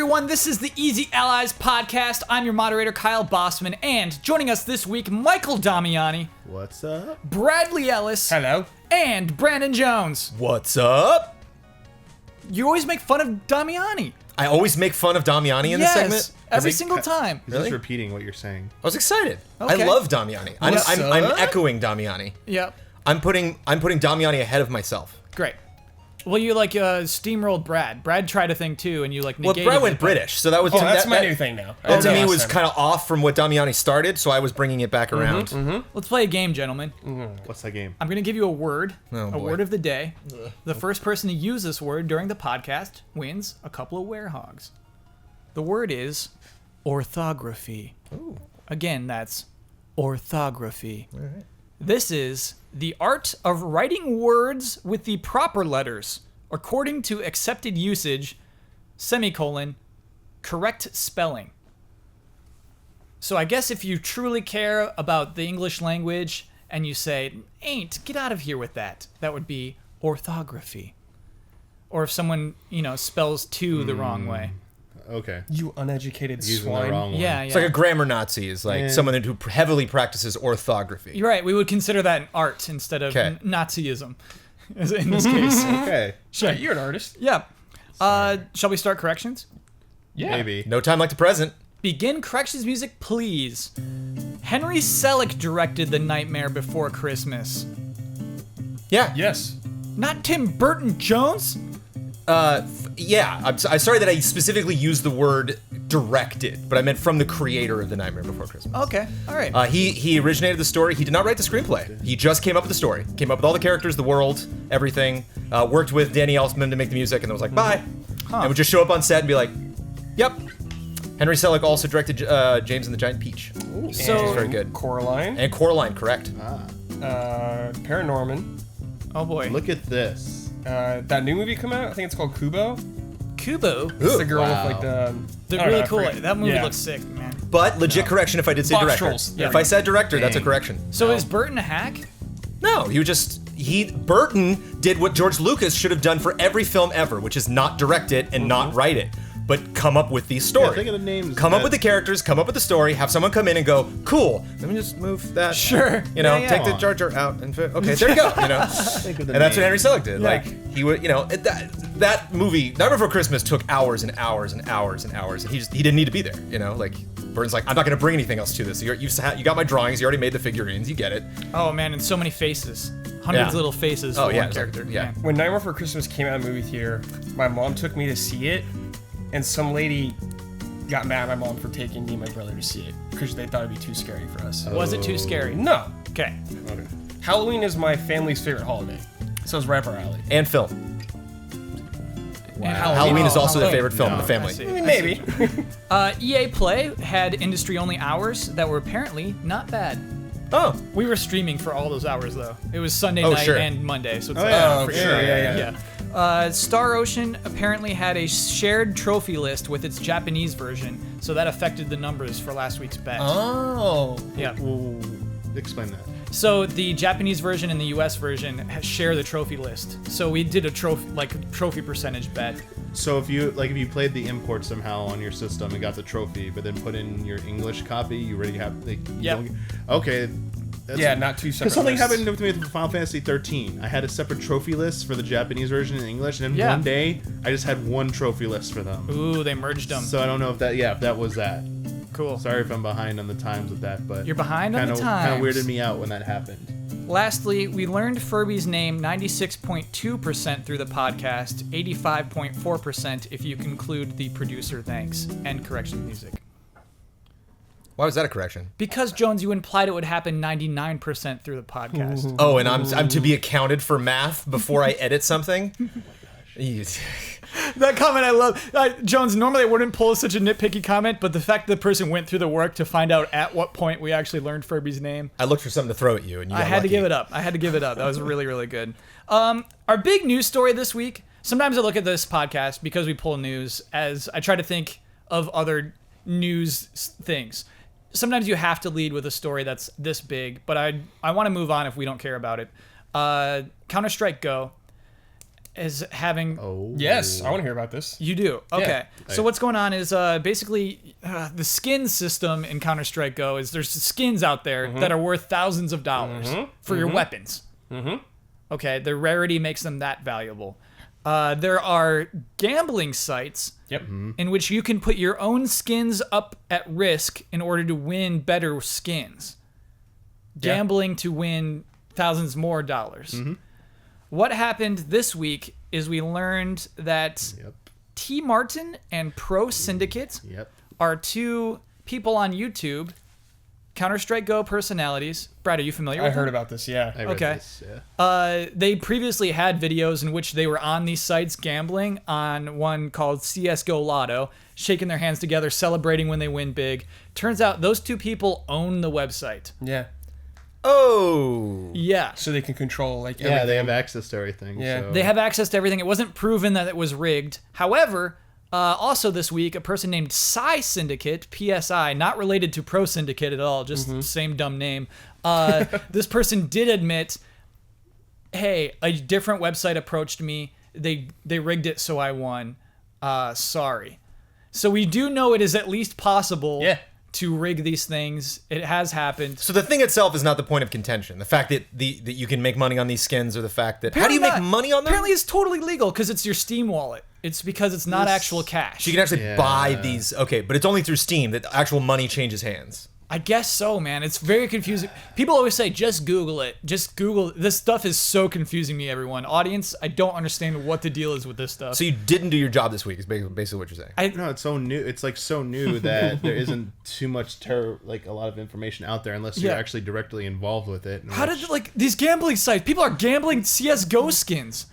everyone. This is the Easy Allies podcast. I'm your moderator, Kyle Bossman, and joining us this week, Michael Damiani. What's up? Bradley Ellis. Hello. And Brandon Jones. What's up? You always make fun of Damiani. I always make fun of Damiani in this segment. Every single time. He's Really? just repeating what you're saying. I was excited. Okay. I love Damiani. I'm What's echoing Damiani. Yep. I'm putting Damiani ahead of myself. Great. Well, you steamrolled Brad. Brad tried a thing too, and you Well, negated Brad went it. British, so that was That's my new thing now. That to me was kind of off from what Damiani started, so I was bringing it back around. Let's play a game, gentlemen. What's that game? I'm going to give you a word, Oh, a boy. word of the day. The first person to use this word during the podcast wins a couple of werehogs. The word is orthography. Ooh. Again, that's orthography. All right. This is the art of writing words with the proper letters, according to accepted usage, semicolon, correct spelling. So I guess if you truly care about the English language and you say, ain't, get out of here with that, that would be orthography. Or if someone, spells to the wrong way. Okay. You uneducated Using swine. the wrong one. Yeah. It's like a grammar Nazi is like Yeah. someone who heavily practices orthography. You're right. We would consider that an art instead of Okay. Nazism in this case. Okay. Sure, you're an artist. Yeah. Shall we start corrections? Yeah. Maybe. No time like the present. Begin corrections music, please. Henry Selick directed The Nightmare Before Christmas. Yeah. Yes. Not Tim Burton Jones? Yeah. I'm sorry that I specifically used the word directed, but I meant from the creator of The Nightmare Before Christmas. Okay, all right. He originated the story. He did not write the screenplay. He just came up with the story. Came up with all the characters, the world, everything. Worked with Danny Elfman to make the music, and then was like, bye. And would just show up on set and be like, yep. Henry Selick also directed James and the Giant Peach. Ooh, So- and very good. Coraline. And Coraline, correct. Paranorman. Oh boy. Look at this. That new movie come out? I think it's called Kubo. Kubo. It's the girl wow. with like the. They're I don't really know, cool. I forget. That movie Yeah. looks sick, man. But legit correction if I did say Box director. trolls. Yeah. If I said director, that's a Dang. correction. So is Burton a hack? No, Burton did what George Lucas should have done for every film ever, which is not direct it and not write it, but come up with these stories. Yeah, think of the names Come up that- with the characters, come up with the story, have someone come in and go, cool, let me just move that. Sure. Take the Aw. Jar Jar out and okay, there you go. Think of the And that's what Henry names. Selick did. Yeah. Like he would, that movie, Nightmare Before Christmas took hours and hours and hours and hours, and he didn't need to be there. Like Burton's like, I'm not gonna bring anything else to this. You got my drawings, you already made the figurines, you get it. Oh man, and so many faces. Hundreds Yeah. of little faces Oh, for yeah, one it's like- character. yeah. Man. When Nightmare Before Christmas came out in the movie theater, my mom took me to see it, and some lady got mad at my mom for taking me and my brother to see it because they thought it'd be too scary for us. Was it too scary? No. Okay. Okay. Halloween is my family's favorite holiday, so it's right up our alley. And film. And Halloween is also their Halloween. favorite film in No, the family. I see. I mean, maybe. EA Play had industry-only hours that were apparently not bad. Oh, We were streaming for all those hours though. It was Sunday Oh, night sure. and Monday, so it's yeah. for Oh, sure. yeah. Star Ocean apparently had a shared trophy list with its Japanese version, so that affected the numbers for last week's bet. oh. Yeah. Ooh, explain that. So the Japanese version and the US version share the trophy list. So we did a trophy percentage bet. So if you played the import somehow on your system and got the trophy, but then put in your English copy, you already have. Yep. Okay. That's Yeah, not two separate. Because something lists. happened with me with Final Fantasy 13. I had a separate trophy list for the Japanese version in English, and then Yeah. one day I just had one trophy list for them. Ooh, they merged them. So I don't know if that was that. Cool. Sorry if I'm behind on the times with that, but You're behind on the Kind of times. weirded me out when that happened. Lastly, we learned Furby's name 96.2% through the podcast, 85.4% if you conclude the producer thanks and correction music. Why was that a correction? Because, Jones, you implied it would happen 99% through the podcast. Oh, and I'm to be accounted for math before I edit something? Jeez. That comment I love. Jones, normally I wouldn't pull such a nitpicky comment, but the fact that the person went through the work to find out at what point we actually learned Furby's name, I looked for something to throw at you, and you got I had to lucky. give it up. That was really, really good. Our big news story this week, sometimes I look at this podcast because we pull news as I try to think of other news things. Sometimes you have to lead with a story that's this big, but I want to move on if we don't care about it. Counter-Strike Go. is having. Oh. Yes, I want to hear about this. You do? Okay. Yeah. So what's going on is basically the skin system in Counter-Strike Go is there's skins out there that are worth thousands of dollars for your weapons. Okay, the rarity makes them that valuable. There are gambling sites Yep. in which you can put your own skins up at risk in order to win better skins. Gambling to win thousands more dollars. What happened this week is we learned that Yep. T. Martin and Pro Syndicate Yep. are two people on YouTube, Counter-Strike Go personalities. Brad, are you familiar I with heard them? about this. Yeah. I read Okay. this, yeah. They previously had videos in which they were on these sites gambling on one called CSGO Lotto, shaking their hands together, celebrating when they win big. Turns out those two people own the website. Yeah. Oh. Yeah. So they can control like Yeah, everything. they have access to everything. Yeah. So. They have access to everything. It wasn't proven that it was rigged. However, also this week, a person named Psi Syndicate, PSI, not related to Pro Syndicate at all, just same dumb name. This person did admit, hey, a different website approached me. They rigged it so I won. Sorry. So we do know it is at least possible to rig these things. It has happened. So the thing itself is not the point of contention. The fact that that you can make money on these skins, or the fact that how do you make money on them? Apparently, it's totally legal because it's your Steam wallet. It's because it's not actual cash. So you can actually buy these. Okay, but it's only through Steam that actual money changes hands. I guess so, man. It's very confusing. People always say, just Google it. Just Google. This stuff is so confusing me, everyone. Audience, I don't understand what the deal is with this stuff. So you didn't do your job this week, is basically what you're saying. No, it's so new. It's like so new that there isn't too much like a lot of information out there unless you're actually directly involved with it. How did, like, these gambling sites, people are gambling CSGO skins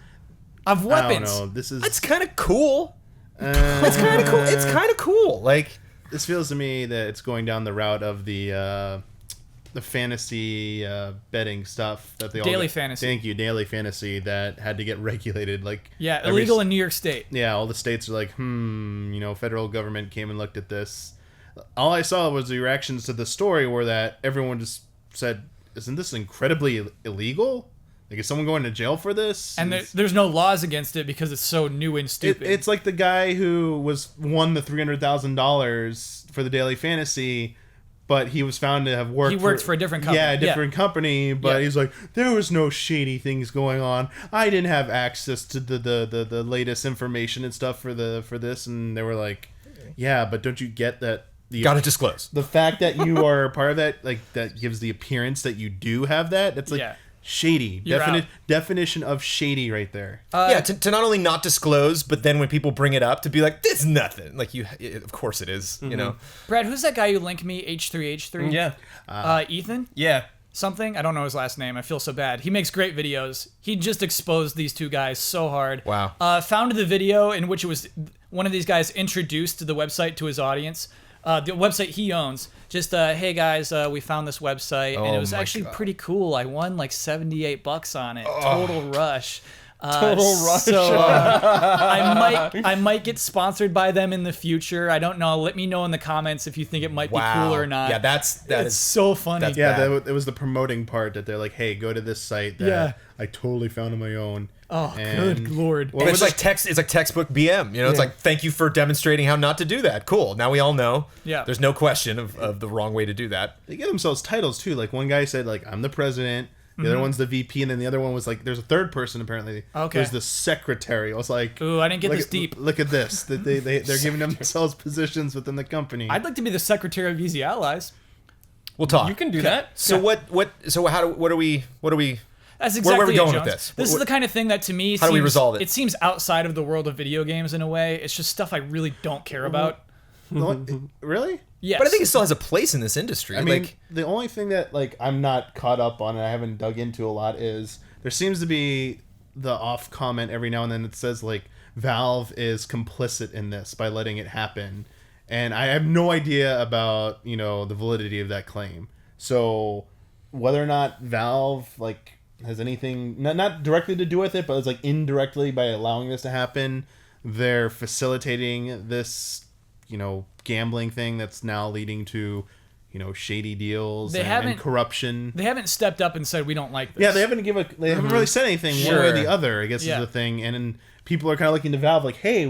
of weapons. I don't know. This is. It's kind of cool. It's kind of cool. It's kind of cool. Like, this feels to me that it's going down the route of the fantasy betting stuff that they Daily all fantasy. Thank you, daily fantasy that had to get regulated. Like illegal in New York State. Yeah, all the states are like, federal government came and looked at this. All I saw was the reactions to the story where that everyone just said, "Isn't this incredibly illegal? Like, is someone going to jail for this?" And there's no laws against it because it's so new and stupid. It's like the guy who won the $300,000 for the daily fantasy, but he was found to have worked. He worked for a different company. Yeah, a different company. But he's like, there was no shady things going on. I didn't have access to the latest information and stuff for this. And they were like, yeah, but don't you get that? Gotta disclose. The fact that you are part of that, like, that gives the appearance that you do have that. That's like. Yeah. Shady. Definition of shady right there. To not only not disclose, but then when people bring it up, to be like, "This is nothing." Like, of course it is, you know. Brad, who's that guy you linked me? H3H3. Yeah. Ethan. Yeah. Something. I don't know his last name. I feel so bad. He makes great videos. He just exposed these two guys so hard. Wow. Found the video in which it was one of these guys introduced the website to his audience. The website he owns. Just, hey guys, we found this website, and it was actually pretty cool. I won like $78 on it. Total rush. Total rush. So I might get sponsored by them in the future. I don't know. Let me know in the comments if you think it might be cool or not. Yeah, that it's is so funny. It was the promoting part that they're like, hey, go to this site that I totally found on my own. Oh, good lord. Well, it's like textbook BM. You know, it's like, thank you for demonstrating how not to do that. Cool. Now we all know. Yeah. There's no question of the wrong way to do that. They give themselves titles too. Like one guy said, like, I'm the president. The other one's the VP, and then the other one was like, there's a third person apparently. Okay. There's the secretary. I was like, ooh, I didn't get this deep. Look at this. That they're giving themselves positions within the company. I'd like to be the secretary of Easy Allies. We'll talk. You can do that. So what are we? That's exactly where are we going Jones. with this? This is the kind of thing that to me How do we resolve it? It seems outside of the world of video games in a way. It's just stuff I really don't care about. Really? Yes. But I think it still has a place in this industry. I mean, the only thing that like I'm not caught up on and I haven't dug into a lot is there seems to be the off comment every now and then that says like Valve is complicit in this by letting it happen, and I have no idea about the validity of that claim. So whether or not Valve like has anything not directly to do with it, but it's like indirectly by allowing this to happen, they're facilitating this gambling thing that's now leading to shady deals They and haven't- corruption. They haven't stepped up and said we don't like this. Yeah, they haven't really said anything one way or the other, I guess Yeah. is the thing. And then people are kind of looking to Valve like, hey,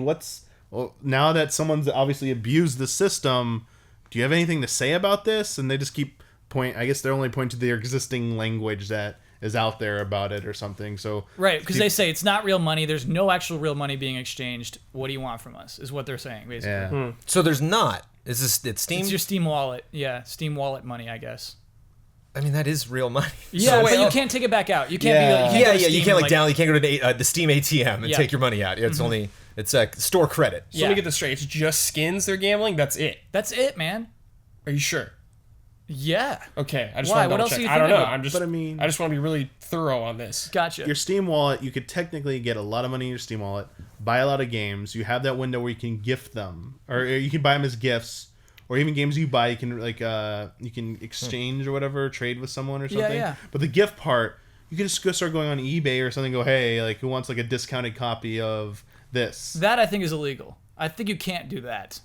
now that someone's obviously abused the system, do you have anything to say about this? And they just keep I guess they're only pointing to their existing language that is out there about it or something. So Right, because they say it's not real money. There's no actual real money being exchanged. What do you want from us? Is what they're saying, basically. yeah. So there's not. It's Steam? It's your Steam wallet. Yeah, Steam wallet money, I guess. I mean, that is real money. Yeah, So but wait, you can't take it back out. You can't Yeah. be. Yeah, go to you Steam can't and, you can't go to the Steam ATM and Yeah. take your money out. It's only store credit. So let Yeah. me get this straight. It's just skins they're gambling. That's it. That's it, man. Are you sure? Yeah. Okay, I just Why? want to What double else check. are you I don't know. thinking? I'm just. But I mean- I just want to be really thorough on this. Gotcha. Your Steam wallet, you could technically get a lot of money in your Steam wallet, buy a lot of games. You have that window where you can gift them, or you can buy them as gifts, or even games you buy, you can you can exchange or whatever, trade with someone or something. yeah. But the gift part, you can just go start going on eBay or something. Go, hey, like who wants like a discounted copy of this? That I think is illegal. I think you can't do that.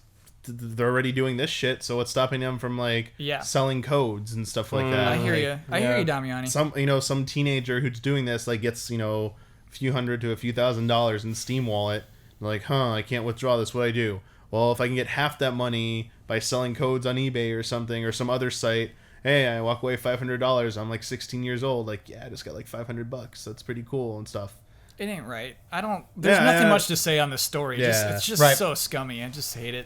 They're already doing this shit, so what's stopping them from Yeah. selling codes and stuff like that? I hear Like, you. I hear you, Damiani. some teenager who's doing this gets a few $100 to a few $1,000s in Steam wallet. They're like, I can't withdraw this. What do I do? Well, if I can get half that money by selling codes on eBay or something or some other site, hey, I walk away $500. I'm like 16 years old. Like, yeah, I just got like $500. That's pretty cool and stuff. It ain't right. I don't. There's Yeah, nothing yeah. much to say on this story. Yeah. It's just Right. so scummy. I just hate it.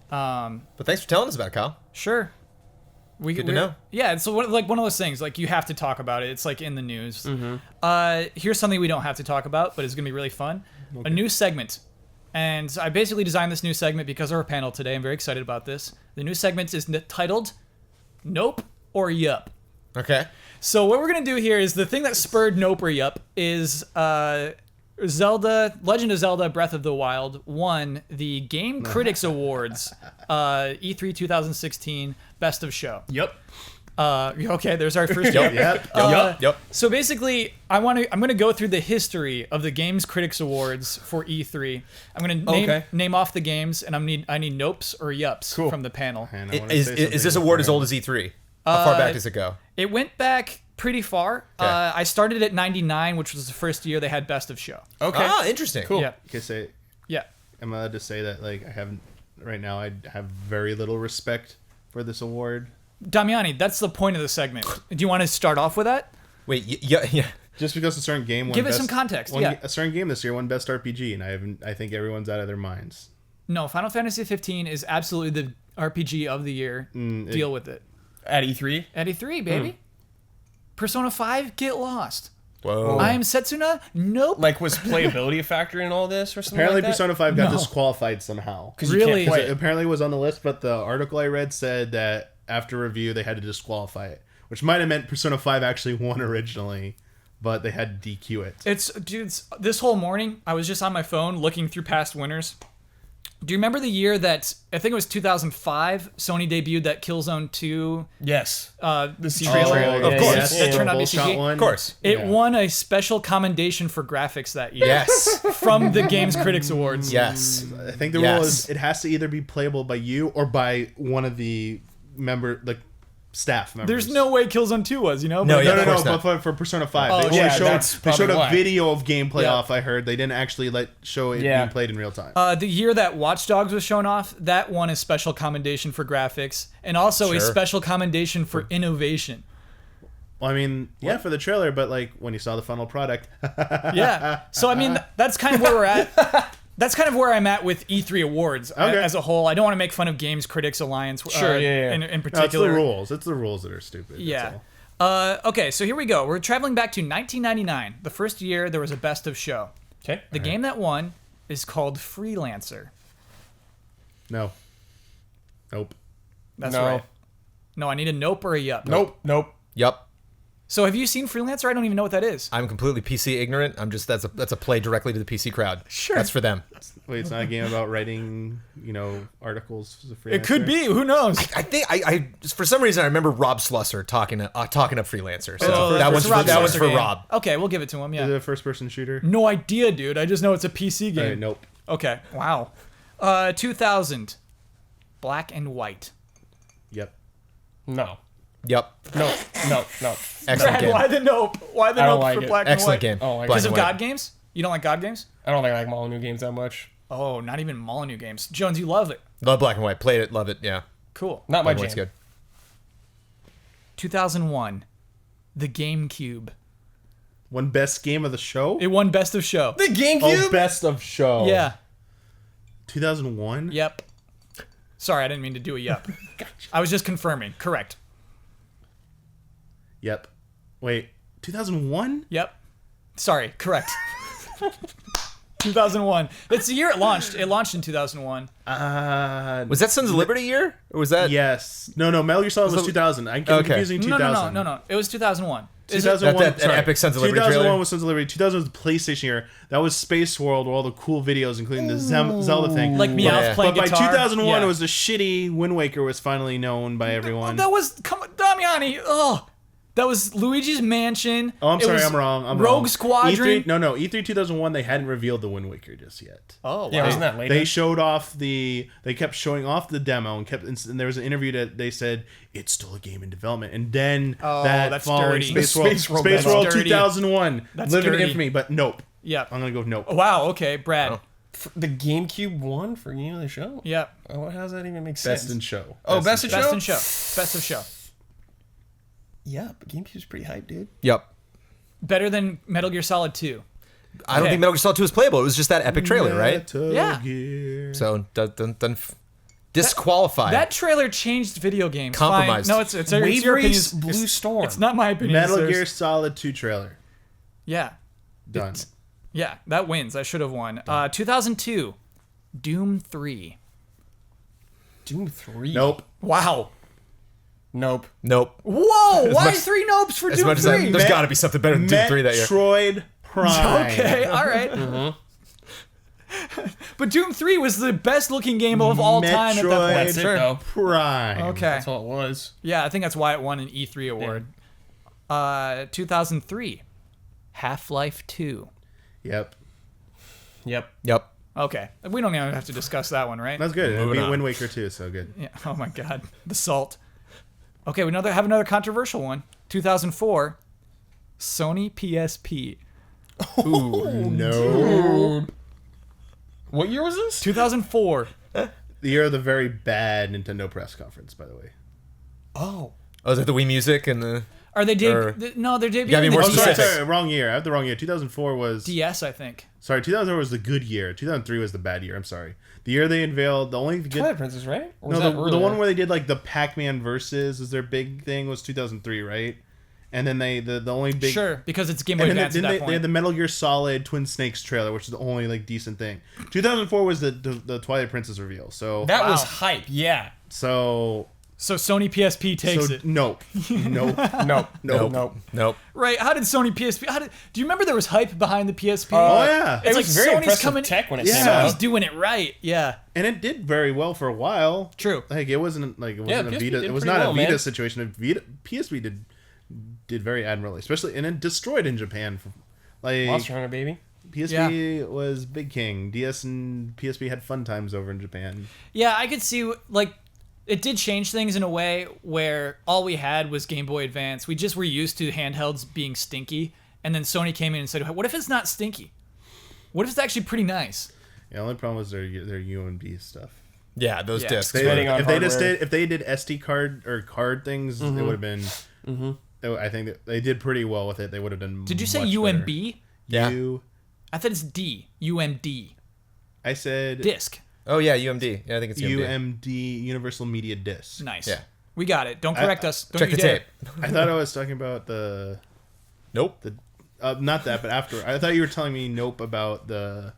But thanks for telling us about it, Kyle. Sure. Good to know. Yeah, it's one of those things. Like you have to talk about it. It's like in the news. Here's something we don't have to talk about, but it's gonna be really fun. A new segment, and I basically designed this new segment because of our panel today. I'm very excited about this. The new segment is titled "Nope or Yup." Okay. So what we're gonna do here is the thing that spurred Nope or Yup is Legend of Zelda Breath of the Wild won the Game Critics Awards E3 2016 Best of Show. Yep. Okay, there's our first year. Yep. So basically, I'm gonna go through the history of the Games Critics Awards for E3. I'm gonna name off the games, and I need nopes or yups from the panel. And I wanna Is say this something award as before. old as E3? How far back does it go? It went back pretty far. Okay. I started at 99, which was the first year they had Best of Show. Okay. Ah, interesting. Cool. Yeah, Okay, say, yeah. am I allowed to say that I haven't right now? I have very little respect for this award. Damiani, that's the point of the segment. Do you want to start off with that? Wait, yeah. Just because a certain game won Give it best, some context, won- yeah. A certain game this year won best RPG, and I think everyone's out of their minds. No, Final Fantasy 15 is absolutely the RPG of the year. Deal with it. At E3. At E3, baby. Persona 5, get lost. Whoa. I am Setsuna? Nope. Like, was playability a factor in all this or something Apparently, like that? Persona 5 got No. disqualified somehow. Because you Really? can't play It it. apparently was on the list, but the article I read said that after review they had to disqualify it, which might have meant Persona 5 actually won originally, but they had to DQ it. Dudes, this whole morning, I was just on my phone looking through past winners. Do you remember the year that, I think it was 2005, Sony debuted that Killzone 2 Yes. the CG trailer? trailer, of course. Yes, That turned the out to be bullshot CG. one. Of course. It Yeah. won a special commendation for graphics that year. Yes. From the Games Critics Awards. Yes. I think the Yes. rule is it has to either be playable by you or by one of the staff members. There's no way Killzone 2 was, you know? No, But- yeah. No, of no, course no. not. But for Persona 5, Oh, they only yeah, showed that's they showed probably a why. video of gameplay Yeah. off. I heard they didn't actually show it Yeah. being played in real time. The year that Watch Dogs was shown off, that won a special commendation for graphics and also a Sure. special commendation for innovation. Well, I mean, yeah, for the trailer, but when you saw the final product, Yeah. So, I mean, that's kind of where we're at. That's kind of where I'm at with E3 awards Okay. as a whole. I don't want to make fun of Games Critics Alliance Sure, yeah. in no, it's the particular. rules. It's the rules that are stupid. Yeah. That's all. Okay, so here we go. We're traveling back to 1999, the first year there was a Best of Show. Okay. The game that won is called Freelancer. No. Nope. That's No. right. No, I need a nope or a yup. Nope. Yup. So have you seen Freelancer? I don't even know what that is. I'm completely PC ignorant. That's a play directly to the PC crowd. Sure. That's for them. Wait, it's not a game about writing, articles as a It could freelancer? be. Who knows? I think I for some reason I remember Rob Slusser talking up Freelancer. So Oh, that it's one's a Rob that one's Slusser for game. Rob. Okay, we'll give it to him. Is Yeah. it a first-person shooter? No idea, dude. I just know it's a PC game. Okay, nope. Okay. Wow. 2000. Black and White. Yep. No. Yep. No. Excellent Brad, game. why the nope? Why the I don't nope like for it. black and Excellent white? game. Oh, I Black Because and of white. God games? You don't like God games? I don't think I like Molyneux games that much. Oh, not even Molyneux games. Jones, you love it. Love black and white. Played it. Love it. Yeah. Cool. Not my Black and white's jam. good. 2001, the GameCube. One best game of the show. It won Best of Show. The GameCube? Oh, best of show. Yeah. 2001. Yep. Sorry, I didn't mean to do a yep. I was just confirming. Correct. Yep. Wait. 2001. Yep. Sorry, correct. 2001. It's the year it launched. It launched in 2001. Was that Sons of Liberty year? Or was that? Yes. No. Metal Gear Solid was 2000. I'm Okay. confusing 2000. No. It was 2001. Is it- 2001. That sorry. epic Sons of Liberty 2001 trailer? was Sons of Liberty. 2000 was the PlayStation year. That was Space World, where all the cool videos, including the Zelda thing. Like Meowth Yeah. playing But by guitar. 2001, Yeah. it was the shitty Wind Waker was finally known by everyone. That was Damiani. Oh, that was Luigi's Mansion. Oh, I'm It sorry, was I'm wrong. I'm Rogue wrong. Squadron. E3 2001, they hadn't revealed the Wind Waker just yet. Oh, Yeah, wow. wasn't that later? They showed off they kept showing off the demo and there was an interview that they said it's still a game in development, and then that that's following dirty. Space World, Space World, Space that's World dirty. 2001, That's living dirty. infamy, but nope. Yep. I'm gonna go nope. Wow. Okay, Brad. Oh. The GameCube won for Game of the Show? Yep. Oh, how does that even make sense? Best in show. Oh, best in Best show? in show. Best of show. Yeah, but GameCube's pretty hype, dude. Yep. Better than Metal Gear Solid 2. I don't Okay. think Metal Gear Solid 2 was playable. It was just that epic trailer, right? Metal Yeah. Gear. So disqualified. That trailer changed video games. Compromised. Fine. No, it's your Wavery's opinion. Blue Storm. It's not my opinion. Metal There's- Gear Solid 2 trailer. Yeah. Done. Yeah, that wins. I should have won. 2002, Doom 3. Doom 3. Nope. Wow. Nope. Nope. Whoa! Why much- is 3 nopes for As Doom much as 3? there's got to be something better than Doom 3 that year. Metroid Prime. Okay, all right. But Doom 3 was the best looking game of all time at that Metroid. point. That's it, though. Prime. Okay. That's all it was. Yeah, I think that's why it won an E3 award. 2003, Half-Life 2. Yep. Yep. Yep. Okay, we don't even have to discuss that one, right? That's good. It'll Moving be on. Wind Waker too, so good. Yeah. Oh my God, the salt. Okay, we have another controversial one. 2004, Sony PSP. No. What year was this? 2004. The year of the very bad Nintendo press conference, by the way. Oh. Oh, is that the Wii Music and the? Are they Or- no, they're debuting gotta be the more Oh, sorry, specific. sorry, wrong year. I have the wrong year. 2004 was... DS, I think. Sorry, 2004 was the good year. 2003 was the bad year. I'm sorry. The year they unveiled... The only good... Twilight Princess, right? Or No, was that the earlier? one where they did like the Pac-Man versus is their big thing was 2003, right? And then the only big... Sure, because it's Game Boy And then, Advance at that they point. had the Metal Gear Solid Twin Snakes trailer, which is the only like decent thing. 2004 was the Twilight Princess reveal. So That was Wow. hype, yeah. so So Sony PSP takes it. nope, nope. Nope. Nope. Nope. Nope. Right? How did Sony PSP? Do you remember there was hype behind the PSP? Oh yeah, It It's was like very Sony's impressive coming- tech when it Yeah. came Sony's out. doing it right. Yeah. and it did very well for a while. True. Like it wasn't like it wasn't a PSP Vita. did It was pretty not well, a Vita man. situation. PSP did very admirably, especially and it destroyed in Japan. Like Monster Hunter, baby. PSP was Big King. DS and PSP had fun times over in Japan. Yeah, I could see like it did change things in a way where all we had was Game Boy Advance. We just were used to handhelds being stinky, and then Sony came in and said, "What if it's not stinky? What if it's actually pretty nice?" The only problem was their UMB stuff. Yeah, those Yeah. discs. They, Depending on if they just hardware. did if they did SD card or card things, it would have been. I think that they did pretty well with it. They would have done. Did you say much UMB? Yeah. better. I thought it's D. UMD. I said Disc. Oh yeah, UMD. Yeah, I think it's UMD. UMD Universal Media Disc. Nice. Yeah. We got it. Don't correct us. Don't Check you the dare. tape. I thought I was talking about the Nope. not that, but after. I thought you were telling me nope about the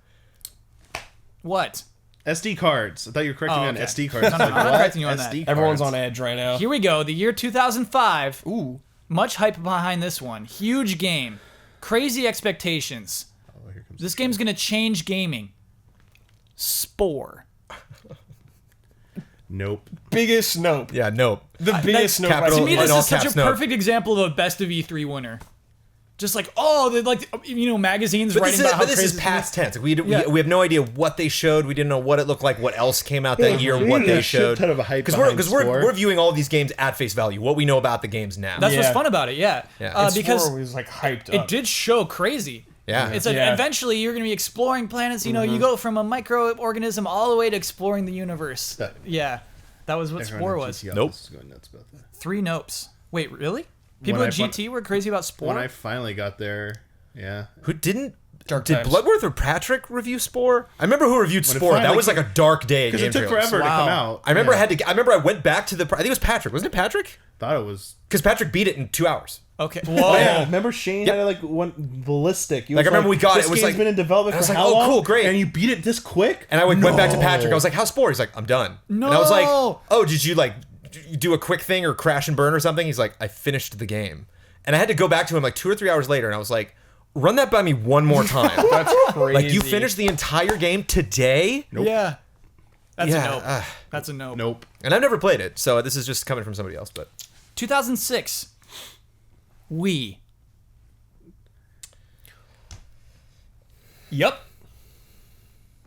What? SD cards. I thought you were correcting me on okay. SD cards. No, no, Like, I'm not what? correcting you on that. SD Everyone's cards. on edge right now. Here we go. The year 2005. Ooh. Much hype behind this one. Huge game. Crazy expectations. Oh, here comes This game's going to change gaming. Spore. Nope. Biggest nope. Yeah, nope. The biggest nope. capital- To me, in this all is such caps, a no. perfect example of a best of E3 winner. Just like, oh, they're like, magazines But writing about how this crazy is this past tense. We Yeah. have no idea what they showed. We didn't know what it looked like, what else came out that year, what they showed. Ton of a hype Because behind we're viewing all these games at face value. What we know about the games now. That's what's Yeah. fun about it, yeah. Yeah. Because Spore was like hyped it up. did show crazy. Yeah. It's like Yeah. eventually you're going to be exploring planets. You know, you go from a microorganism all the way to exploring the universe. That- Yeah, that was what Spore was. Nope. Going nuts about that. 3 nopes. Wait, really? People at GT were crazy about Spore? When I finally got there, yeah. Who did Dark did Times. Bloodworth or Patrick review Spore? I remember who reviewed When it Spore. That finally was like a dark day. Because it took forever to Wow. come out. I remember Yeah. I remember I went back to the. I think it was Patrick. Wasn't it Patrick? Thought it was. Because Patrick beat it in 2 hours. Okay. Oh, Whoa. yeah. Remember Shane had like one ballistic. Like, I remember we got this it was game's like- been in development I was for like, how oh, long? cool, great. And you beat it this quick? And I went back to Patrick. I was like, "How's Spore?" He's like, "I'm done." And I was like, No. "Oh, did you like do a quick thing or crash and burn or something?" He's like, "I finished the game." And I had to go back to him like 2 or 3 hours later, and I was like, "Run that by me one more time." That's crazy. Like, you finished the entire game today? Yeah. That's Yeah, a nope. That's a nope. Nope. And I've never played it, so this is just coming from somebody else. But 2006. Wii. Yep.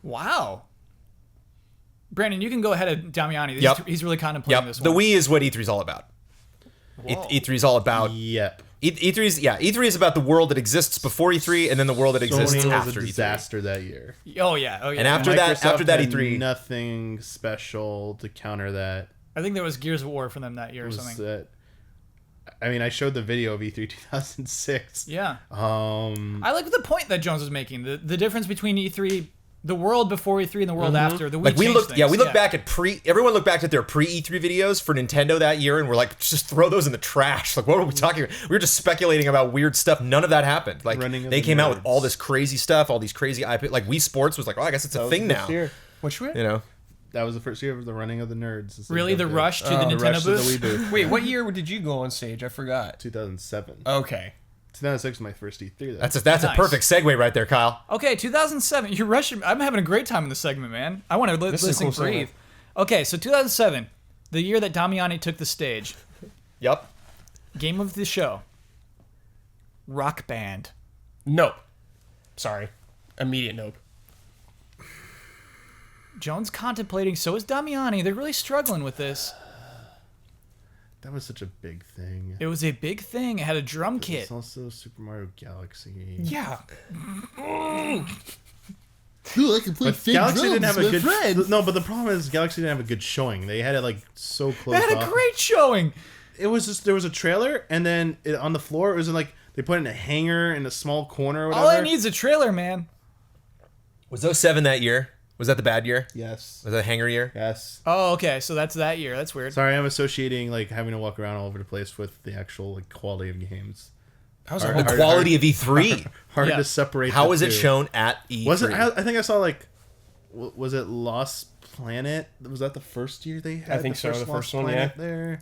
Wow. Brandon, you can go ahead of Damiani. Yep. He's really contemplating yep, this the one. Wii is what E3 is all about. E3 is all about Yep. E3 is about the world that exists before E3 and then the world that exists Sony was after a E3. disaster that year. Oh yeah. And after that Microsoft that had E3, nothing special to counter that. I think there was Gears of War for them that year or Was something. that? I mean, I showed the video of E3 2006. Yeah. I like the point that Jones was making. The difference between E3, the world before E3 and the world after. The Wii like we changed look, things. yeah, we look back at everyone looked back at their pre-E3 videos for Nintendo that year, and we're like, just throw those in the trash. Like, what are we talking about? We were just speculating about weird stuff. None of that happened. Like, Running of they the came out with Nerds. all this crazy stuff, all these crazy IP. Like, Wii Sports was like, oh, I guess it's a thing now. You Which way? know, That was the first year of the running of the nerds. as they Really, the dubbed it. rush to the The Nintendo rush to booth? the Wii booth. Wait, what year did you go on stage? I forgot. 2007. Okay. 2006 was my first E3. Though. that's a Nice. perfect segue right there, Kyle. Okay, 2007. You're rushing. I'm having a great time in this segment, man. I want to This is a listen cool and breathe. segment. Okay, so 2007, the year that Damiani took the stage. Yep. Game of the show. Rock Band. Nope. Sorry. Immediate nope. Jones contemplating. So is Damiani. They're really struggling with this. That was such a big thing. It was a big thing. It had a drum kit. It's also Super Mario Galaxy. Yeah. Ooh, I can play But fake Galaxy drums didn't have a with good. friends. No, but the problem is Galaxy didn't have a good showing. They had it like so close. They had a off. great showing. It was just there was a trailer, and then on the floor it was in like they put it in a hanger in a small corner or whatever. All I need is a trailer, man. Was 07 that year? Was that the bad year? Yes. Was that hanger year? Yes. Oh, okay. So that's that year. That's weird. Sorry, I'm associating like having to walk around all over the place with the actual like quality of games. How's Hard- that? The quality of E3. Hard Yeah. to separate. How the was it two. shown at E3? Was it? I think I saw like. Was it Lost Planet? Was that the first year they had? I think so, the Lost first one, Planet yeah. There.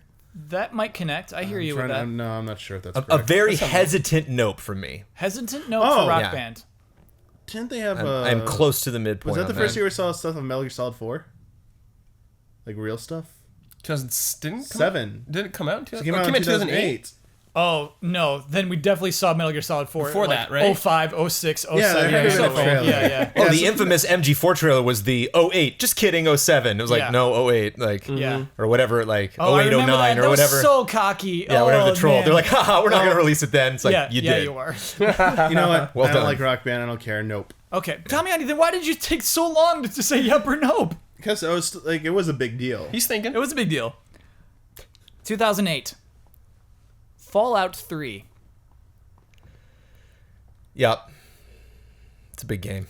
That might connect. I hear you with that. No, I'm not sure if that's a correct. very hesitant nope from me? Hesitant note Oh, for Rock yeah. Band. Didn't they have? I'm close to the midpoint. Was that the on first year we saw stuff on Metal Gear Solid 4? Like real stuff? Because didn't come 7. Did it come out in It 2008? came out in 2008. Oh, no. Then we definitely saw Metal Gear Solid 4. Before like, that, right? 05, 06, 07. Yeah, they had a so, trailer. yeah. Oh, the infamous MG4 trailer was the 08. Just kidding, 07. It was like, Yeah. no, 08. Like, Yeah. or whatever, like Oh, I 08, remember 09 that. or That was whatever. so cocky. Yeah, whatever the troll. Man. They're like, haha, we're not going to release it then. It's like, yeah, you yeah, did. you are. You know what? Well I don't done. like Rock Band. I don't care. Nope. Okay. Damiani, then why did you take so long to say yep or nope? Because it was like it was a big deal. He's thinking. It was a big deal. 2008. Fallout 3. Yep. It's a big game.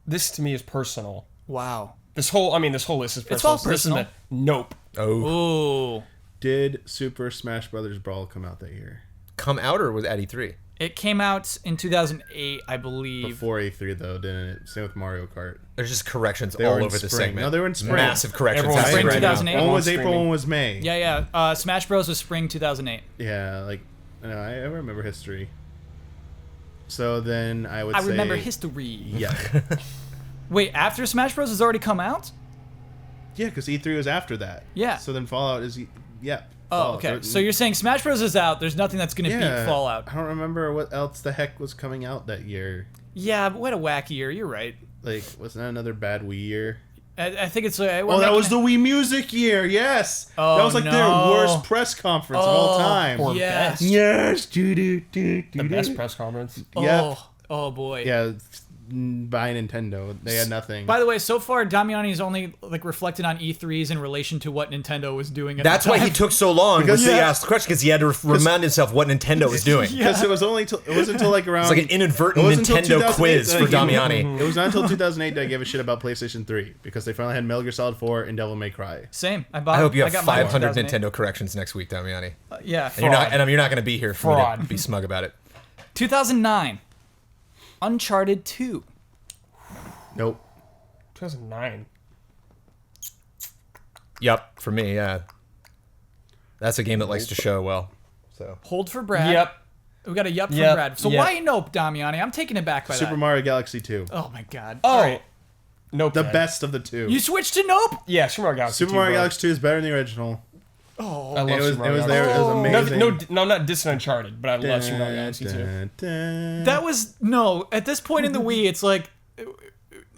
This to me is personal. Wow. This whole list is personal. all So this is personal. nope. Oh. Ooh. Did Super Smash Brothers Brawl come out that year? Come out or was at E3? It came out in 2008, I believe. Before E3 though, didn't it? Same with Mario Kart. There's just corrections They all were in over the spring. segment. No, they were in spring. Massive corrections Everyone's happening Spring right now. 2008. One was Everyone's April, screaming. one was May. Yeah. Smash Bros. Was spring 2008. Yeah, like I remember history. So then I would say I remember history. Yeah. Wait, after Smash Bros. Has already come out? Yeah, because E3 was after that. Yeah. So then Fallout is yeah. Oh, okay. So you're saying Smash Bros. Is out. There's nothing that's going to beat Fallout. I don't remember what else the heck was coming out that year. Yeah, but what a wacky year. You're right. Like, wasn't that another bad Wii year? I think it's. That was the Wii Music year. Yes. Oh, that was like their worst press conference of all time. Or Yes. best. Yes. The best press conference. Yep. Oh boy. Yeah. By Nintendo, they had nothing. By the way, so far Damiani's only like reflected on E3s in relation to what Nintendo was doing. That's why he took so long Because- because he Yeah. asked the question, because he had to remind himself what Nintendo was doing. Because it wasn't until like around. It's like an inadvertent it wasn't until Nintendo 2008 quiz for that I gave- Damiani. It was not until 2008 that I gave a shit about PlayStation 3 because they finally had Metal Gear Solid 4 and Devil May Cry. Same. I hope you have got mine in 500 2008. Nintendo corrections next week, Damiani. Yeah. And you're not going to be here for me to Fraud. be smug about it. 2009. Uncharted 2. Nope. 2009. Yep, for me, yeah. That's a game that likes to show well. So Hold for Brad. Yep. We got a yup from Yep. Brad. So Yep. why nope, Damiani? I'm taken aback by Super that. Mario Galaxy 2. Oh my god. Oh. All right. Nope. The then. best of the two. You switched to nope? Yeah, Super Mario Galaxy. Super 2, Mario bro. Galaxy 2 is better than the original. Oh. I love It was Super Mario there. It was Oh. amazing. No, I'm not dissing Uncharted, but I love Super Mario Galaxy 2. That was no. At this point in the Wii, it's like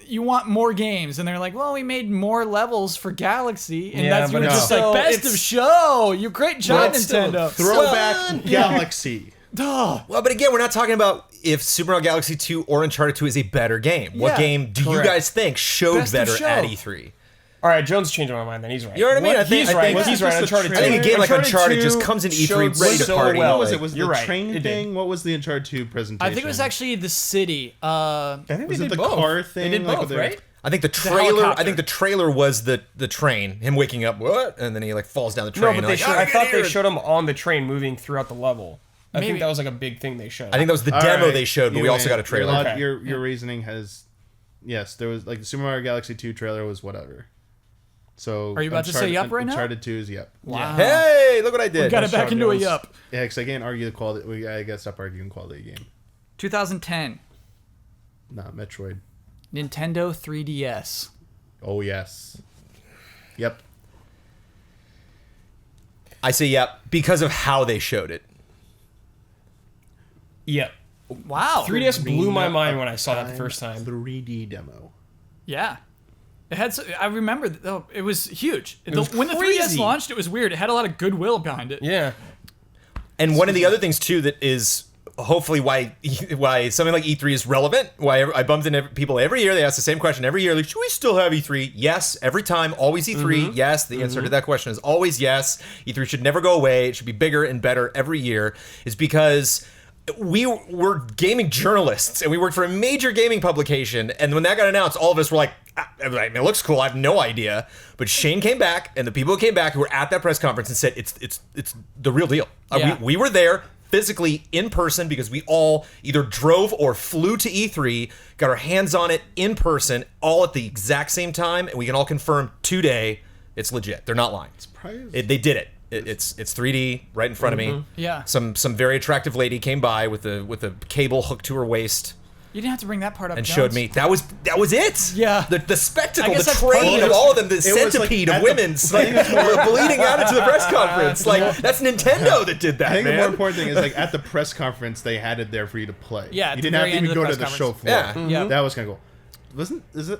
you want more games, and they're like, "Well, we made more levels for Galaxy," and Yeah, that's but you're it's just like still- best of it's- show. You great job, it's still Nintendo. Throwback Galaxy. Duh. Well, but again, we're not talking about if Super Mario Galaxy 2 or Uncharted 2 is a better game. What Yeah, game do you correct. guys think showed Best of better show. at E3? All right, Jones changed my mind. Then he's right. You know what I mean? I think- He's I right. think- He's right. Wasn't this Uncharted the 2. I think a game like Uncharted 2 just comes in E3 showed ready to so party. well. What was it? Was You're the right. train It did. thing? What was the Uncharted 2 presentation? I think it was actually the city. I think Was they it did the both. car thing? They did Like, both, with their- right? I think the trailer. helicopter. I think the trailer was the train, him waking up, what, and then he like falls down the No, train. but and they like, showed, "Oh, I get thought here." they showed him on the train moving throughout the level. I Maybe. think that was like a big thing they showed. I think that was the All demo right, they showed, but you we also win. got a trailer. Okay. Your reasoning has, yes, there was like the Super Mario Galaxy 2 trailer was whatever. So Are you about to say yup right now? Uncharted 2 is yup. Wow. Hey, look what I did. Got it back Sean into a Jones. yup. Yeah, because I can't argue the quality. I gotta stop arguing quality of the game. 2010. Not Metroid. Nintendo 3DS. Oh yes. Yep. I say yep because of how they showed it. Yeah. Wow. 3DS blew my mind when I saw that the first time. 3D demo. Yeah. It had. I remember. Oh, it was huge. was When the 3DS crazy. launched, it was weird. It had a lot of goodwill behind it. Yeah. And one of the other things too that is hopefully why something like E3 is relevant. Why I bumped into people every year. They ask the same question every year. Like, should we still have E3? Yes, every time. Always E3. Yes. The answer to that question is always yes. E3 should never go away. It should be bigger and better every year. Is because we were gaming journalists and we worked for a major gaming publication. And when that got announced, all of us were like, I mean, it looks cool. I have no idea. But Shane came back, and the people who came back who were at that press conference and said it's the real deal. Yeah. We were there physically in person because we all either drove or flew to E3, got our hands on it in person, all at the exact same time, and we can all confirm today it's legit. They're not lying. They did it. It's 3D right in front of me. Yeah. Some very attractive lady came by with a cable hooked to her waist You didn't have to bring that part up. and Jones. showed me that was it. Yeah. The spectacle, I guess the that's part train of of it. all of them, the was like centipede at of the- women's like bleeding out into the press conference. Like that's Nintendo that did that, I think the more man. important thing is like at the press conference they had it there for you to play. Yeah, at you the didn't have very to end even of the go to press the show floor. conference. Yeah. Yeah. That was kind of cool.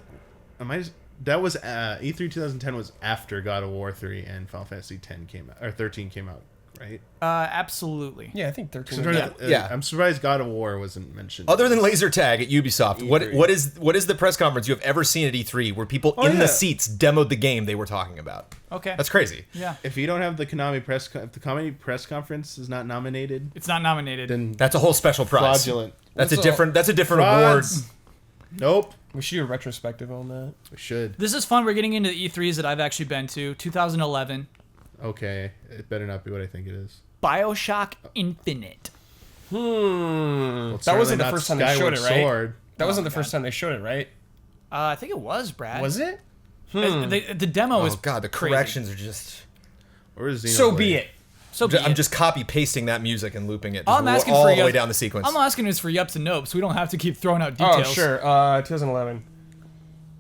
That was E3 2010 was after God of War 3 and Final Fantasy 10 came out or 13 came out, right? Absolutely. Yeah, I think 13. Yeah. I'm surprised God of War wasn't mentioned. Other than laser tag at Ubisoft, E3. what is the press conference you have ever seen at E3 where people in yeah. the seats demoed the game they were talking about? Okay. That's crazy. Yeah. If you don't have the Konami if the Konami press conference is not nominated, It's not nominated. then That's a whole special prize. fraudulent. That's a What's different award. Frauds. Nope. We should do a retrospective on that. We should. This is fun. We're getting into the E3s that I've actually been to. 2011. Okay. It better not be what I think it is. BioShock Infinite. Well, That wasn't certainly the not first time they showed Skyward it, right? Sword. That wasn't the first time they showed it, right? I think it was, Brad. Was it? The demo was Oh god, the crazy. corrections are just. Or is So Xenoblade? be it. So be I'm it. just copy pasting that music and looping it All I'm just asking all for the way yup- down the sequence. I'm asking is for yups and nopes. We don't have to keep throwing out Oh, details. sure. 2011.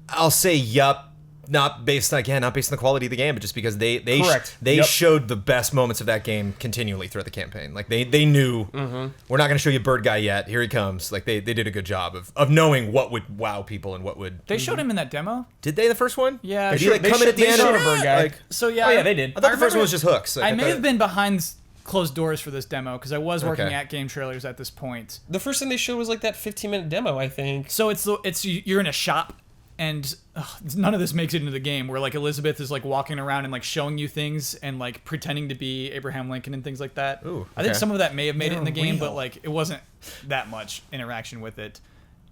I'll say yup not based on the quality of the game, but just because they Correct. they Yep. showed the best moments of that game continually throughout the campaign. Like they knew we're not going to show you Bird Guy yet. Here he comes. Like they did a good job of knowing what would wow people and what would. They showed him in that demo. Did they the first one? Yeah, Did he sure, like they come in at the they end? showed and- a Bird Guy. Like, So yeah, Oh, yeah, they did. I thought the first remember- one was just hooks. Like, I may thought- have been behind closed doors for this demo because I was working Okay. at game trailers at this point. The first thing they showed was like that 15-minute demo, I think. So it's you're in a shop and none of this makes it into the game where like Elizabeth is like walking around and like showing you things and like pretending to be Abraham Lincoln and things like that. Ooh, I think okay. some of that may have made it in the They're game, real. but like it wasn't that much interaction with it.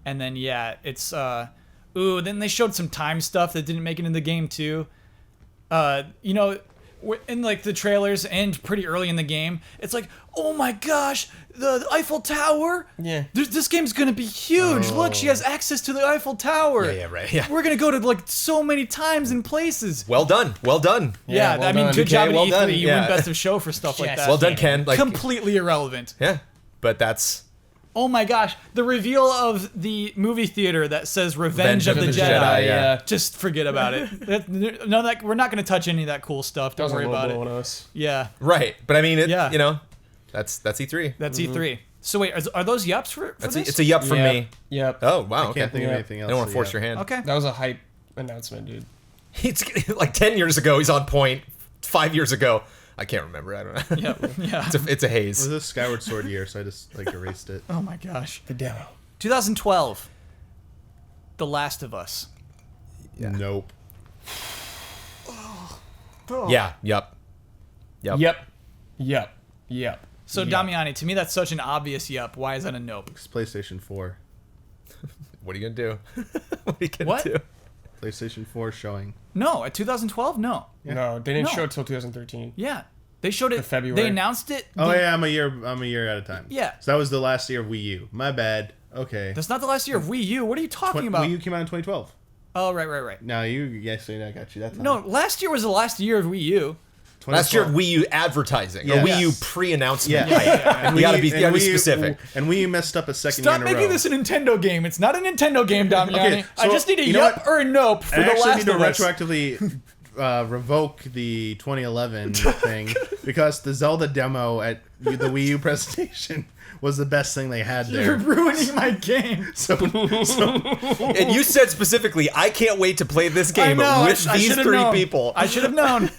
And then yeah, it's then they showed some time stuff that didn't make it in the game too. In like the trailers and pretty early in the game, it's like, oh my gosh, the Eiffel Tower. Yeah. This game's gonna be huge. Look, she has access to the Eiffel Tower. Yeah, right, yeah. We're gonna go to like so many times and places. well done. Well done. Yeah, well I mean, done. good job at well E3. done, You yeah. win Best of Show for stuff like Yes. that. Well done, Ken. Like, Completely irrelevant. yeah, but that's Oh my gosh, the reveal of the movie theater that says "Revenge of the Jedi." yeah. Just forget about it. We're not gonna touch any of that cool stuff. That Don't was a worry low about blow it. on us. Yeah, right. But I mean, Yeah. that's E3. that's E3. So wait, are those yups for That's this? it's a yup from Yep. me. Yep. Oh wow. I can't think of Yeah. anything I else. don't want to so force yeah. your hand. Okay. That was a hype announcement, dude. It's like 10 years ago. He's on point. 5 years ago, I can't remember. I don't know. Yep. Yeah. It's a It haze. was a Skyward Sword year, so I just like erased it. Oh my gosh. The demo. 2012. The Last of Us. Yeah. Nope. Yeah. Yup. Yep. So Yep. Damiani, to me that's such an obvious yup. Why is that a nope? It's PlayStation 4. What are you gonna do? What are you gonna What? do? PlayStation 4 showing. No, at 2012, no. No, they didn't No. show it till 2013. Yeah, they showed it. February. They announced it. Oh the- yeah, I'm a year at a time. Yeah. So that was the last year of Wii U. My bad. Okay. That's not the last year of Wii U. What are you talking about? Wii U came out in 2012. Oh, right. No, yes, I got you. That's No, last year was the last year of Wii U. Last year of Wii U advertising or Yes. Wii U pre-announcement. Yeah. You gotta be specific. And Wii U messed up a second Stop year in a making row. this a Nintendo game. It's not a Nintendo game, Damiani. Okay, I so, just need a you know yup what? or a nope for I the actually Last need to of Us. retroactively revoke the 2011 thing because the Zelda demo at the Wii U presentation was the best thing they had You're there. ruining my game. So And you said specifically, I can't wait to play this game I know, with I these should've three known. people. I should have known.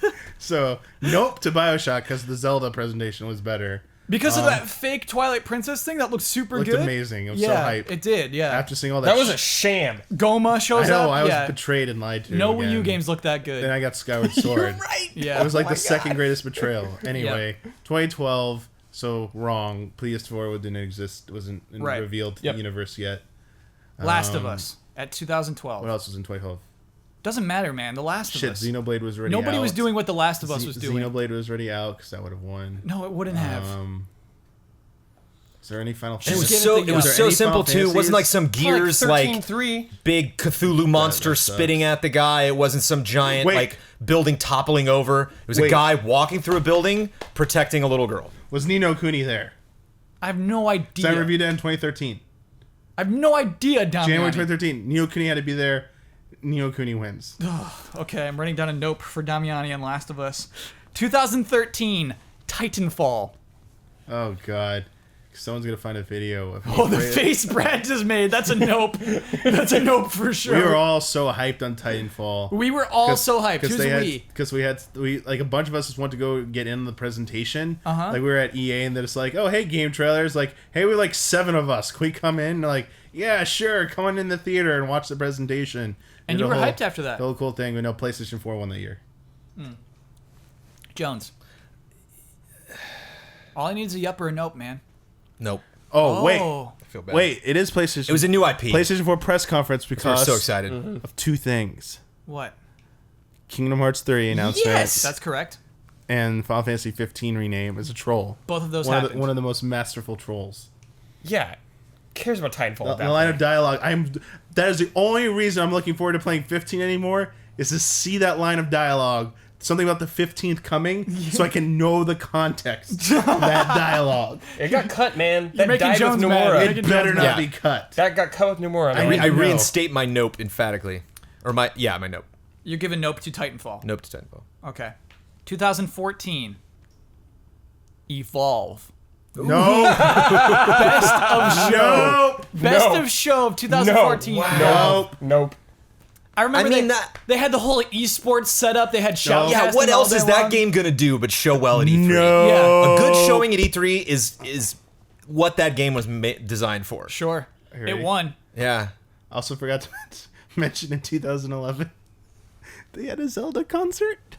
nope to BioShock because the Zelda presentation was better. Because of that fake Twilight Princess thing that looked super Looked good. amazing. It was so yeah, hype. it did, yeah. After seeing all that, That was a sham. Goma I shows know up. I was yeah. betrayed and lied to. No Wii U again. games look that good. Then I got Skyward Sword. right. yeah. It was like Oh the my second God. greatest betrayal. Anyway, 2012. So wrong. PS4 didn't exist. Wasn't Right. revealed to Yep. the universe yet. Last of Us at 2012. What else was in 2012? Doesn't matter, man. The Last Shit, of Us. Xenoblade was already Nobody out. was doing what The Last of Us was doing. Xenoblade was already out because that would have won. No, it wouldn't have. Is there any Final It Fantasy? was Just so give it it was the- so Any simple Final too. It wasn't like some Fantasies? Gears like 13-3. big Cthulhu monster that sucks. spitting at the guy. It wasn't some giant Wait. like building toppling over. It was a Wait. guy walking through a building protecting a little girl. Was Ni no Kuni there? I have no idea. So I reviewed it in 2013. I have no idea, Damiani. January 2013. Ni no Kuni had to be there. Ni no Kuni wins. Okay, I'm writing down a nope for Damiani and Last of Us. 2013, Titanfall. Oh god. Someone's gonna find a video of me. Oh, the face Brad just made. That's a nope. That's a nope for sure. We were all so hyped on Titanfall. We were all so hyped. Who's we? Because we like a bunch of us just want to go get in the presentation. Uh-huh. Like we were at EA and they're just like, oh hey, game trailers. Like, hey, we're like 7 of us. Can we come in? And they're like, yeah, sure. Come on in the theater and watch the presentation. And Did you the were whole- hyped after that. The whole cool thing. We know PlayStation 4 won that year. Jones. All I need is a yup or a nope, man. Nope. Oh, wait. I feel bad. Wait, it is PlayStation. It was a new IP. PlayStation 4 press conference We were because so excited. of 2 things. What? Kingdom Hearts 3 announcement Yes! That's correct. and Final Fantasy 15 rename as a troll. Both of those One happened. of the most masterful trolls. Yeah. Cares about Titanfall. at The that line point. of dialogue. That is the only reason I'm looking forward to playing 15 anymore is to see that line of dialogue. Something about the 15th coming, so I can know the context of that dialogue. It got cut, man. That making died Jones with mad. You're Nomura. making It better Jones not mad. be cut. That got cut with Nomura. I man. mean- I No. reinstate my nope emphatically, or my nope. You're giving Nope to Titanfall. Nope to Titanfall. Okay. 2014. Evolve. No. Best of show. Nope. Best No. of show of 2014. Nope. Nope. I remember I mean, they had the whole esports setup. They had shoutcasting. Yeah, what all else day is that long. game gonna do but show well at E3? No. Yeah. A good showing at E3 is what that game was designed for. Sure. Right. It won. Yeah. Also forgot to mention in 2011, they had a Zelda concert.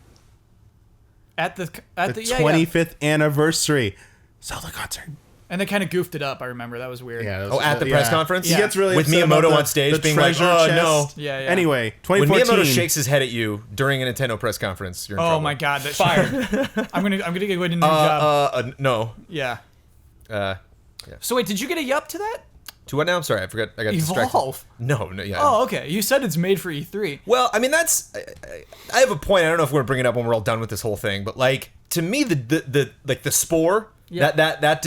At the The yeah, 25th anniversary Zelda concert. And they kind of goofed it up. I remember that was weird. Yeah. that Oh, was- at the press conference? He Yeah. gets really With upset about Miyamoto the- on stage the being like, treasure "Oh, chest. no." Yeah, yeah. Anyway, When 2014. Miyamoto shakes his head at you during a Nintendo press conference, you're in Oh trouble. my god, that Fired. I'm gonna get a new job. No. Yeah. Uh, So wait, did you get a yup to that? to what now? I'm sorry, I forgot. I got distracted. Evolve. No, yeah. Oh, okay. You said it's made for E3. Well, I mean, that's. I have a point. I don't know if we're gonna bring it up when we're all done with this whole thing, but like to me, the spore. Yeah. That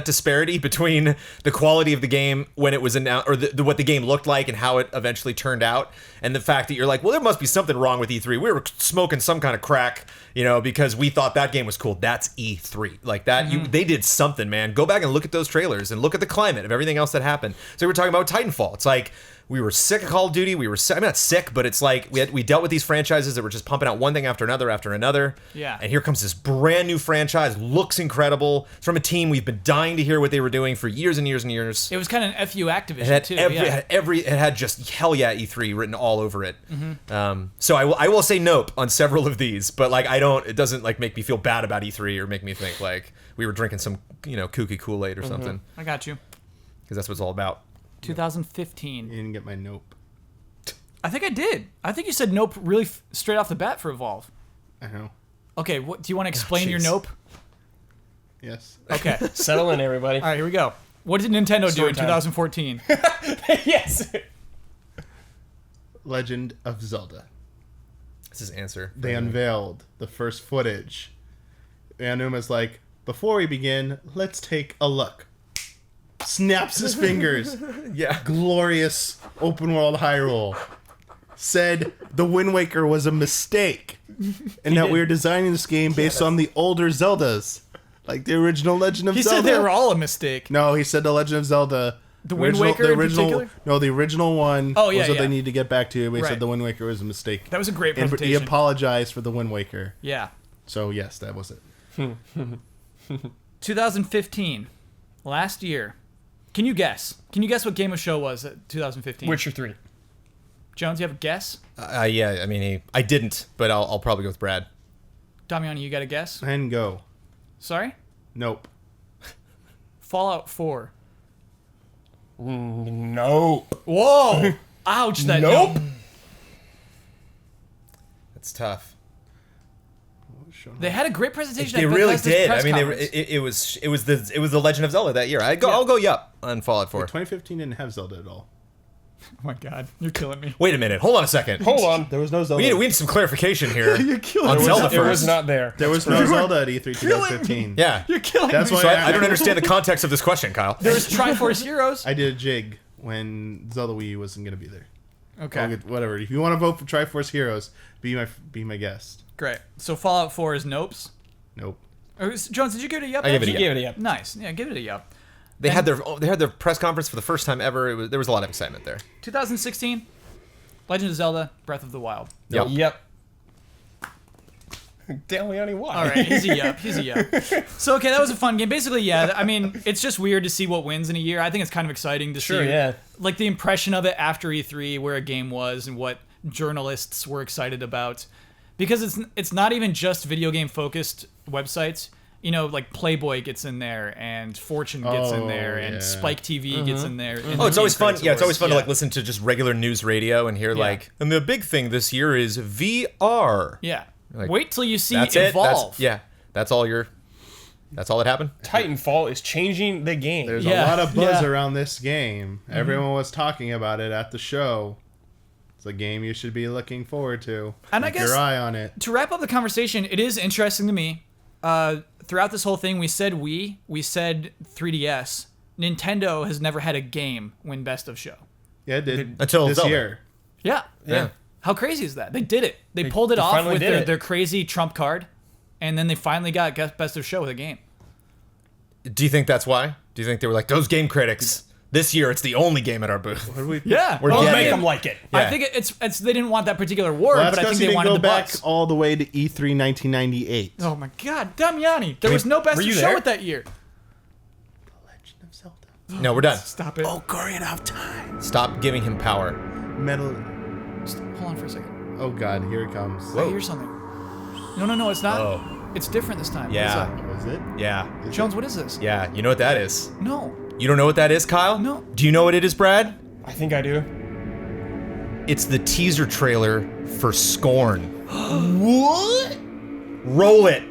disparity between the quality of the game when it was announced, or what the game looked like and how it eventually turned out, and the fact that you're like, well, there must be something wrong with E3. We were smoking some kind of crack, because we thought that game was cool. That's E3, like that. They did something, man. Go back and look at those trailers and look at the climate of everything else that happened. So we're talking about Titanfall. It's like. We were sick of Call of Duty. I'm not sick, but it's like we dealt with these franchises that were just pumping out one thing after another. Yeah. And here comes this brand new franchise. Looks incredible. It's from a team we've been dying to hear what they were doing for years and years and years. It was kind of an FU Activision It had too. it had just hell yeah E3 written all over it. So I will say nope on several of these, but like it doesn't like make me feel bad about E3 or make me think like we were drinking some kooky Kool-Aid or something, I got you. because that's what it's all about. 2015. You didn't get my nope. I think I did. I think you said nope really straight off the bat for Evolve. I know. Okay, what do you want to explain your jeez. nope? Yes. Okay. Settle in, everybody. All right, here we go. What did Nintendo do Story in time. 2014? Yes. Legend of Zelda. That's his answer. They unveiled the first footage. Anuma's like, before we begin, let's take a look. Snaps his fingers. Yeah. Glorious open world Hyrule. Said the Wind Waker was a mistake. And that we were designing this game based on the older Zeldas. Like the original Legend of He Zelda. said they were all a mistake. No, he said the Legend of Zelda. The Wind Waker in particular? No, the original one Oh, yeah, was what yeah. they need to get back to. But he Right. said the Wind Waker was a mistake. That was a great And he presentation. apologized for the Wind Waker. Yeah. So yes, that was it. 2015. Last year. Can you guess? Can you guess what Game of Show was at 2015? Witcher 3. Jones, you have a guess? Yeah, I mean, I didn't, but I'll probably go with Brad. Damiani, you got a guess? And go. Sorry? Nope. Fallout 4. No. Whoa! Ouch, that Nope. That's tough. They had a great presentation. They at really Bethesda's did. press I mean, conference. it was the Legend of Zelda that year. I'll go yup on Fallout 4. 2015 didn't have Zelda at all. Oh my god, you're killing me. Wait a minute. Hold on a second. Hold on. There was no Zelda. We need some clarification here. You're killing on me. Zelda It was first. not there. There was no Zelda at E3 2015. Yeah. You're killing That's me. why So I don't understand the context of this question, Kyle. There was Triforce Heroes. I did a jig when Zelda Wii U wasn't going to be there. Okay, I'll get, whatever. If you want to vote for Triforce Heroes, be my guest. great. So Fallout 4 is nopes. Nope. Jones, did you give it a yup? I gave it a You yup. gave it a yup. Nice. Yeah, give it a yup. They had their press conference for the first time ever. There was a lot of excitement there. 2016, Legend of Zelda: Breath of the Wild. Yep. Yep. Damiani, why? All right, he's a yup. He's a yup. So okay, that was a fun game. Basically, yeah. I mean, it's just weird to see what wins in a year. I think it's kind of exciting to Sure, see, yeah. like the impression of it after E3, where a game was and what journalists were excited about, because it's not even just video game focused websites. You know, like Playboy gets in there, and Fortune gets in there, and yeah. Spike TV gets in there. and Oh, it's the always Game fun. Critics Yeah, it's always Awards. fun to Yeah. like listen to just regular news radio and hear like, and the big thing this year is VR. Yeah. Like, Wait till you see That's Evolve. it. That's all that happened. Titanfall is changing the game. There's Yeah, a lot of buzz yeah. around this game. Everyone was talking about it at the show. It's a game you should be looking forward to. And I Keep guess- your eye on it. To wrap up the conversation, it is interesting to me. Throughout this whole thing, we said 3DS. Nintendo has never had a game win Best of Show. Yeah, it did Until this Zelda. year. Yeah. Yeah. How crazy is that? They did it. They pulled it they off finally with did it. their crazy trump card, and then they finally got best of show with a game. Do you think that's why? Do you think they were like, those game critics, this year it's the only game at our booth? Yeah, We're Don't getting make it. them like it. Yeah. I think it's they didn't want that particular word, Well, that's but I because think he they didn't wanted go the back buzz. all the way to E E3 1998. Oh my God, Damiani! There was no best were of you show there? with that year. Legend of Zelda. No, we're done. Stop it. Ocarina of Time. Stop giving him power. Metal. Hold on for a second. Oh God, here it comes. I hear something. No, it's not. Oh. It's different this time. Yeah. What is Was it? Yeah. that? Jones, what is this? Yeah. You know what that is? No. You don't know what that is, Kyle? No. Do you know what it is, Brad? I think I do. It's the teaser trailer for Scorn. What? Roll it.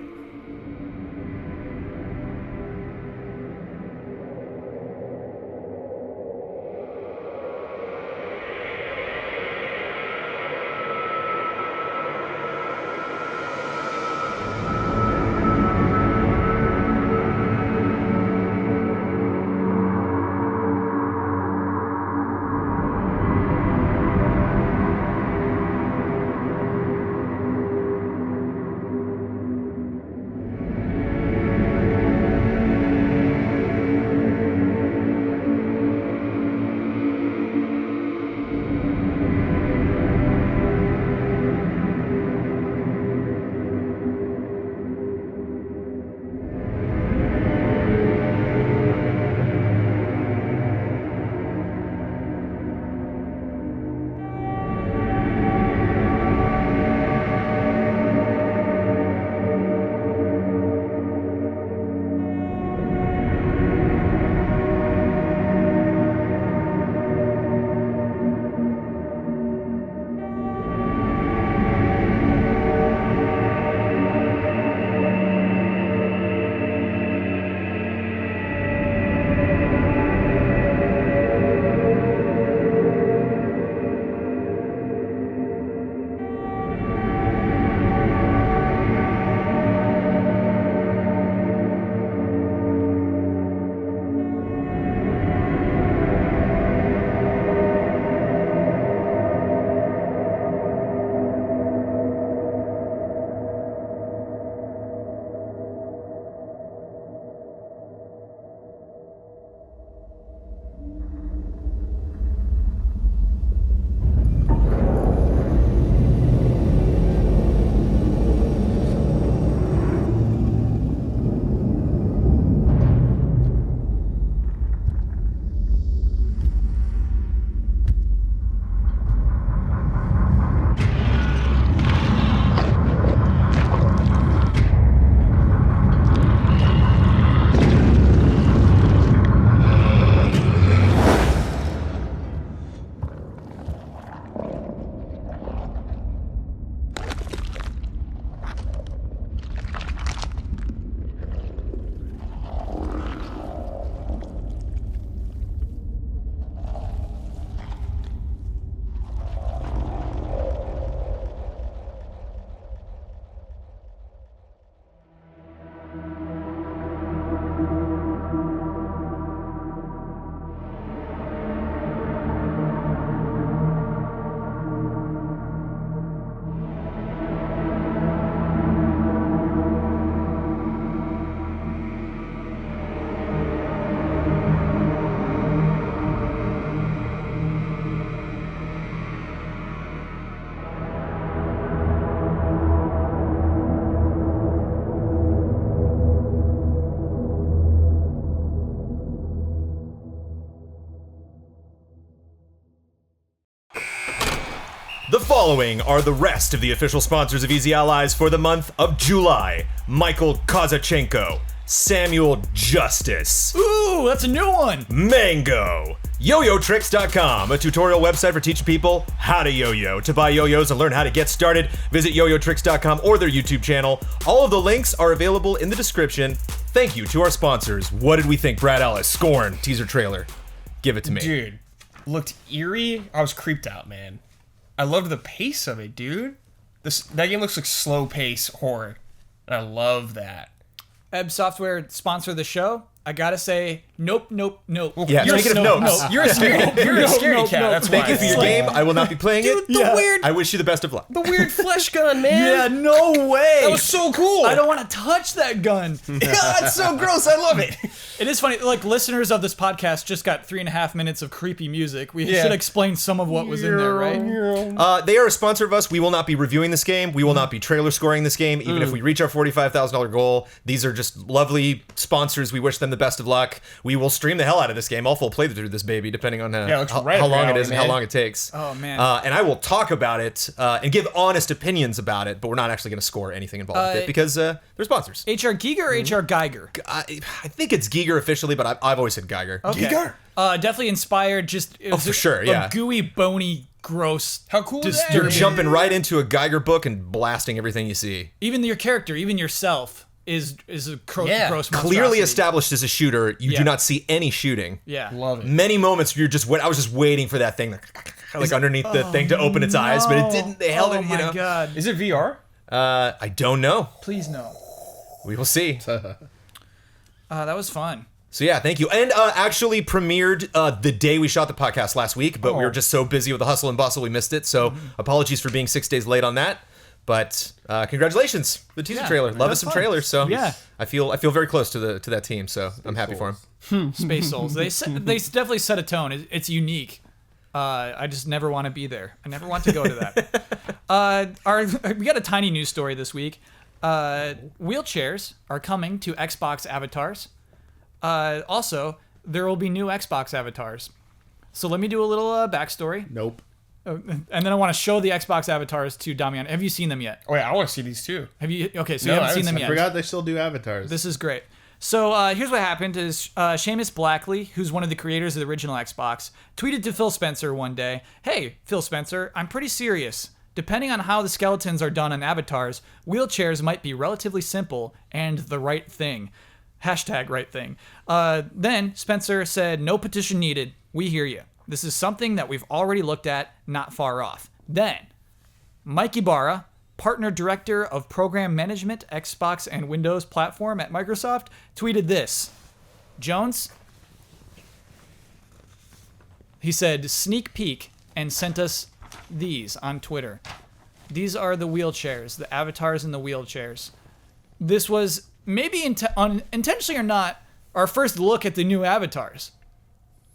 The following are the rest of the official sponsors of Easy Allies for the month of July. Michael Kozachenko, Samuel Justice, Ooh, that's a new one. Mango, YoYoTricks.com, a tutorial website for teaching people how to yo-yo. To buy yo-yos and learn how to get started, visit YoYoTricks.com or their YouTube channel. All of the links are available in the description. Thank you to our sponsors. What did we think, Brad Ellis? Scorn, teaser trailer. Give it to me. Dude, looked eerie. I was creeped out, man. I loved the pace of it, dude. That game looks like slow pace horror. And I love that. Ebb Software sponsor the show. I gotta say, Nope. Yeah, You're speaking of no, notes. no. You're a scaredy cat. That's Thank why. you for your game. I will not be playing it. The weird, I wish you the best of luck. the weird flesh gun, man. Yeah, no way. That was so cool. I don't want to touch that gun. Yeah, it's so gross. I love it. It is funny, like listeners of this podcast just got 3.5 minutes of creepy music. We Yeah. should explain some of what was in there, right? They are a sponsor of us. We will not be reviewing this game. We will not be trailer scoring this game. Even if we reach our $45,000 goal, these are just lovely sponsors. We wish them the best of luck. We will stream the hell out of this game. I'll full play through this baby, depending on it looks how right up your long it alley, is and how man. long it takes. Oh, man. And I will talk about it and give honest opinions about it, but we're not actually going to score anything involved with it because they're sponsors. HR Giger or HR Geiger? I think it's Giger officially, but I've always said Geiger. Okay. Giger. Definitely inspired. Just it was for sure, a yeah. gooey, bony, gross. How cool is that? You're disturbing. jumping right into a Geiger book and blasting everything you see. Even your character, even yourself, is a Yeah. gross. Clearly monstrosity. established as a shooter, you Yeah. do not see any shooting. Yeah. Love it. Many moments I was just waiting for that thing, like underneath the thing to open its eyes, but it didn't. They held Oh it. my You know. god. Is it VR? I don't know. Please no. We will see. That was fun. So yeah, thank you. And actually premiered the day we shot the podcast last week, but we were just so busy with the hustle and bustle we missed it. So apologies for being 6 days late on that. But congratulations, the teaser Yeah, trailer. Love us that's some fun. trailers. So Yeah. I feel very close to that team. So I'm happy for them. Space Souls. They definitely set a tone. It's unique. I just never want to be there. I never want to go to that. We got a tiny news story this week. Wheelchairs are coming to Xbox avatars. Also, there will be new Xbox avatars. So let me do a little backstory. Nope. And then I want to show the Xbox avatars to Damian. Have you seen them yet? Oh yeah, I want to see these too. Have you? Okay, so No, you I haven't seen them haven't yet. I forgot they still do avatars. This is great. So here's what happened is Seamus Blackley, who's one of the creators of the original Xbox, tweeted to Phil Spencer one day, "Hey, Phil Spencer, I'm pretty serious. Depending on how the skeletons are done on avatars, wheelchairs might be relatively simple and the right thing." Hashtag right thing. Then Spencer said, "No petition needed. We hear you. This is something that we've already looked at, not far off." Then Mike Ibarra, partner director of program management, Xbox and Windows platform at Microsoft, tweeted this. Jones, he said, "Sneak peek," and sent us these on Twitter. These are the wheelchairs, the avatars in the wheelchairs. This was maybe intentionally or not our first look at the new avatars.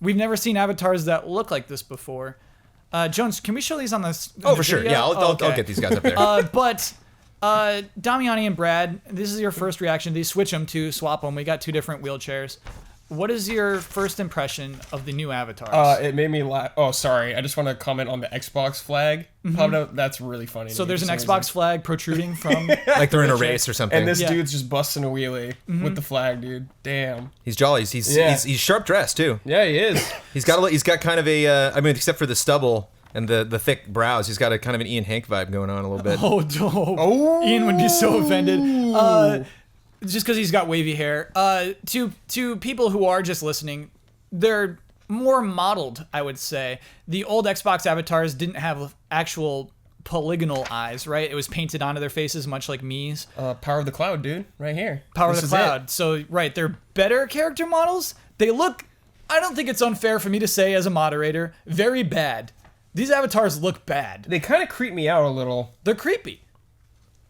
We've never seen avatars that look like this before. Jones, can we show these on this? Oh, for sure. Yeah, I'll get these guys up there. But Damiani and Brad, this is your first reaction. They switch them to swap them. We got two different wheelchairs. What is your first impression of the new avatars? It made me laugh. Oh, sorry. I just want to comment on the Xbox flag. Popped up. That's really funny. So to me there's for an some Xbox reason. flag protruding from. Like they're in a race or something. And this Yeah. dude's just busting a wheelie with the flag, dude. Damn. He's jolly. He's Yeah. he's sharp dressed too. Yeah, he is. He's got kind of a I mean, except for the stubble and the thick brows, he's got a kind of an Ian Hank vibe going on a little bit. Oh, dope. Ian would be so offended. Just because he's got wavy hair. To people who are just listening, they're more modeled, I would say. The old Xbox avatars didn't have actual polygonal eyes, right? It was painted onto their faces, much like Mii's. Power of the Cloud, dude. Right here. Power This of the is it. Cloud. So, right, they're better character models. They look, I don't think it's unfair for me to say as a moderator, very bad. These avatars look bad. They kind of creep me out a little. They're creepy.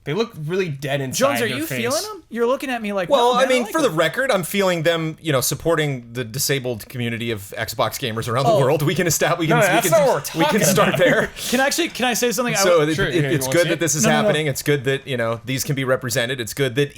They look really dead inside Jones, are their you face. feeling them? You're looking at me like, Well, no, I man, mean, like for the them. record, I'm feeling them, supporting the disabled community of Xbox gamers around the world. We can establish. No, that's not what we're we can talking start about. there. Can I say something? So Sure, it's you good wanna see that it? this is No. happening. It's good that these can be represented. It's good that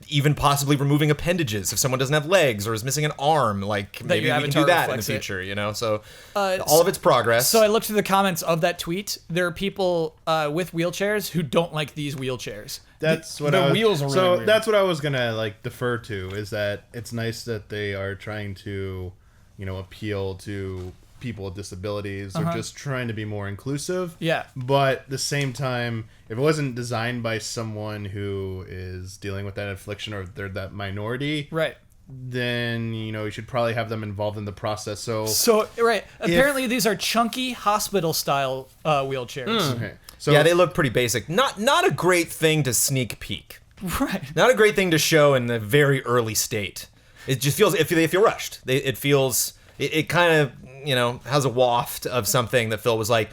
even possibly removing appendages if someone doesn't have legs or is missing an arm, like maybe your we can do avatar that in the reflects it. future. So all of it's progress. So I looked through the comments of that tweet. There are people with wheelchairs who don't like these wheelchairs. That's what the I was, wheels are really so weird. that's what I was gonna defer to, is that it's nice that they are trying to, appeal to people with disabilities or just trying to be more inclusive. Yeah. But at the same time, if it wasn't designed by someone who is dealing with that affliction or they're that minority, Right. then you should probably have them involved in the process. So right. Apparently these are chunky hospital style wheelchairs. Okay. So yeah, they look pretty basic. Not a great thing to sneak peek. Right. Not a great thing to show in the very early state. It just feels they feel rushed. It feels it kind of has a waft of something that Phil was like,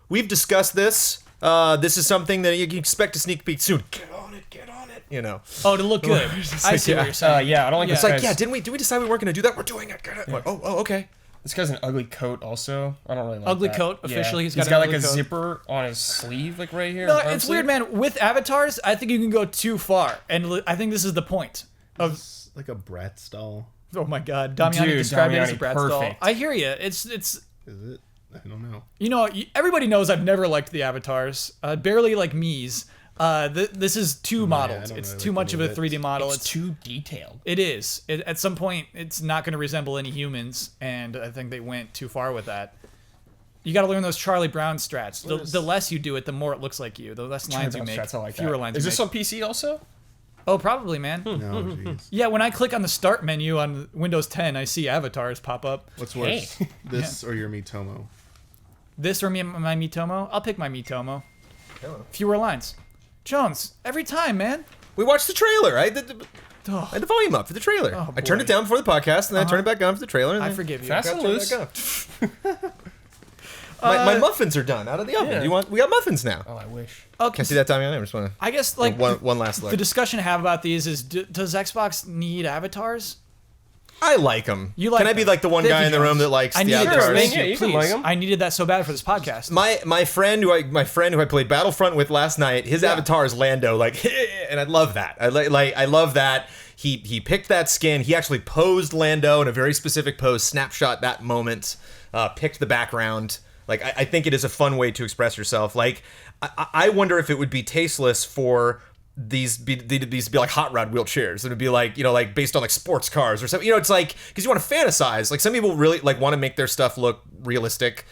we've discussed this. This is something that you can expect a sneak peek soon. Get on it. Oh, to look good. I see what you're saying. Yeah, I don't like It's this like, guy's- didn't we decide we weren't going to do that? We're doing it. Get it. Like, oh, okay. This guy's an ugly coat also. I don't really like Ugly that. coat, Yeah. officially, he's got He's an got like ugly a coat. zipper on his sleeve, like right here. No, arm it's weird, sleeve. man. With avatars, I think you can go too far, and I think this is the point of. It's like a Bratz doll. Oh my God, Damiani Dude, described it as a Damiani, Bratz doll. perfect. I hear you. It's Is it? I don't know. everybody knows I've never liked the avatars. Barely like Mii's. This is too I modeled. don't It's really too like much of any a of it. 3D model. It's too detailed. It is. At some point, it's not going to resemble any humans, and I think they went too far with that. You got to learn those Charlie Brown strats. The less you do it, the more it looks like you. The less lines you make, Strats, I like fewer that. lines Is you this make. on PC also? Oh, probably, man. No, jeez. Yeah, when I click on the start menu on Windows 10, I see avatars pop up. What's worse, this or your Miitomo? This or my Miitomo? I'll pick my Miitomo. Fewer lines. Jones, every time, man. We watched the trailer. I had Oh, the volume up for the trailer. Oh, I turned it boy. down before the podcast, and then I turned it back on for the trailer. And I then forgive you. Fast and turned it loose. back on. My muffins are done out of the oven. Yeah. Do you want? We got muffins now. Oh, I wish. Okay, Can I see that, Tommy? I just want I guess like one last look. the discussion I have about these is: does Xbox need avatars? I like them. You like Can I be them. like the one Thank guy you, in the room Jones. that likes I the needed Sure, avatars? Thank yeah, you, you can please. like 'em. I needed that so bad for this podcast. My friend who I played Battlefront with last night, his avatar is Lando, like, and I love that. I love that. He picked that skin. He actually posed Lando in a very specific pose, snapshot that moment, picked the background. Like, I think it is a fun way to express yourself. Like, I wonder if it would be tasteless for these be like hot rod wheelchairs. It would be like, like based on like sports cars or something. It's like, because you want to fantasize. Like, some people really like want to make their stuff look realistic.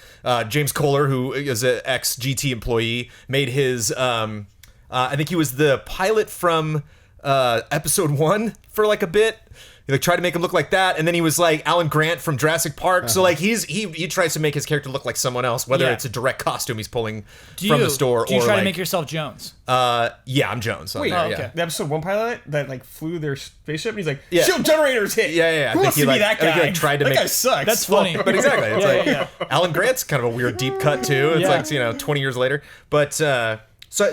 James Kohler, who is an ex GT employee, made his I think he was the pilot from episode 1 for like a bit. He like tried to make him look like that, and then he was like Alan Grant from Jurassic Park. So like he tries to make his character look like someone else, whether Yeah. it's a direct costume he's pulling from the store, Do you or try like, to make yourself Jones? yeah, I'm Jones. Wait, oh, okay. the episode 1 pilot that like flew their spaceship, and he's like, Yeah. shield generators hit. Yeah. Who wants to be that I think guy? he like tried to that make. guy sucks. That's funny. But exactly, it's Yeah, like yeah, Alan Grant's kind of a weird deep cut too. It's Yeah. like 20 years later. But so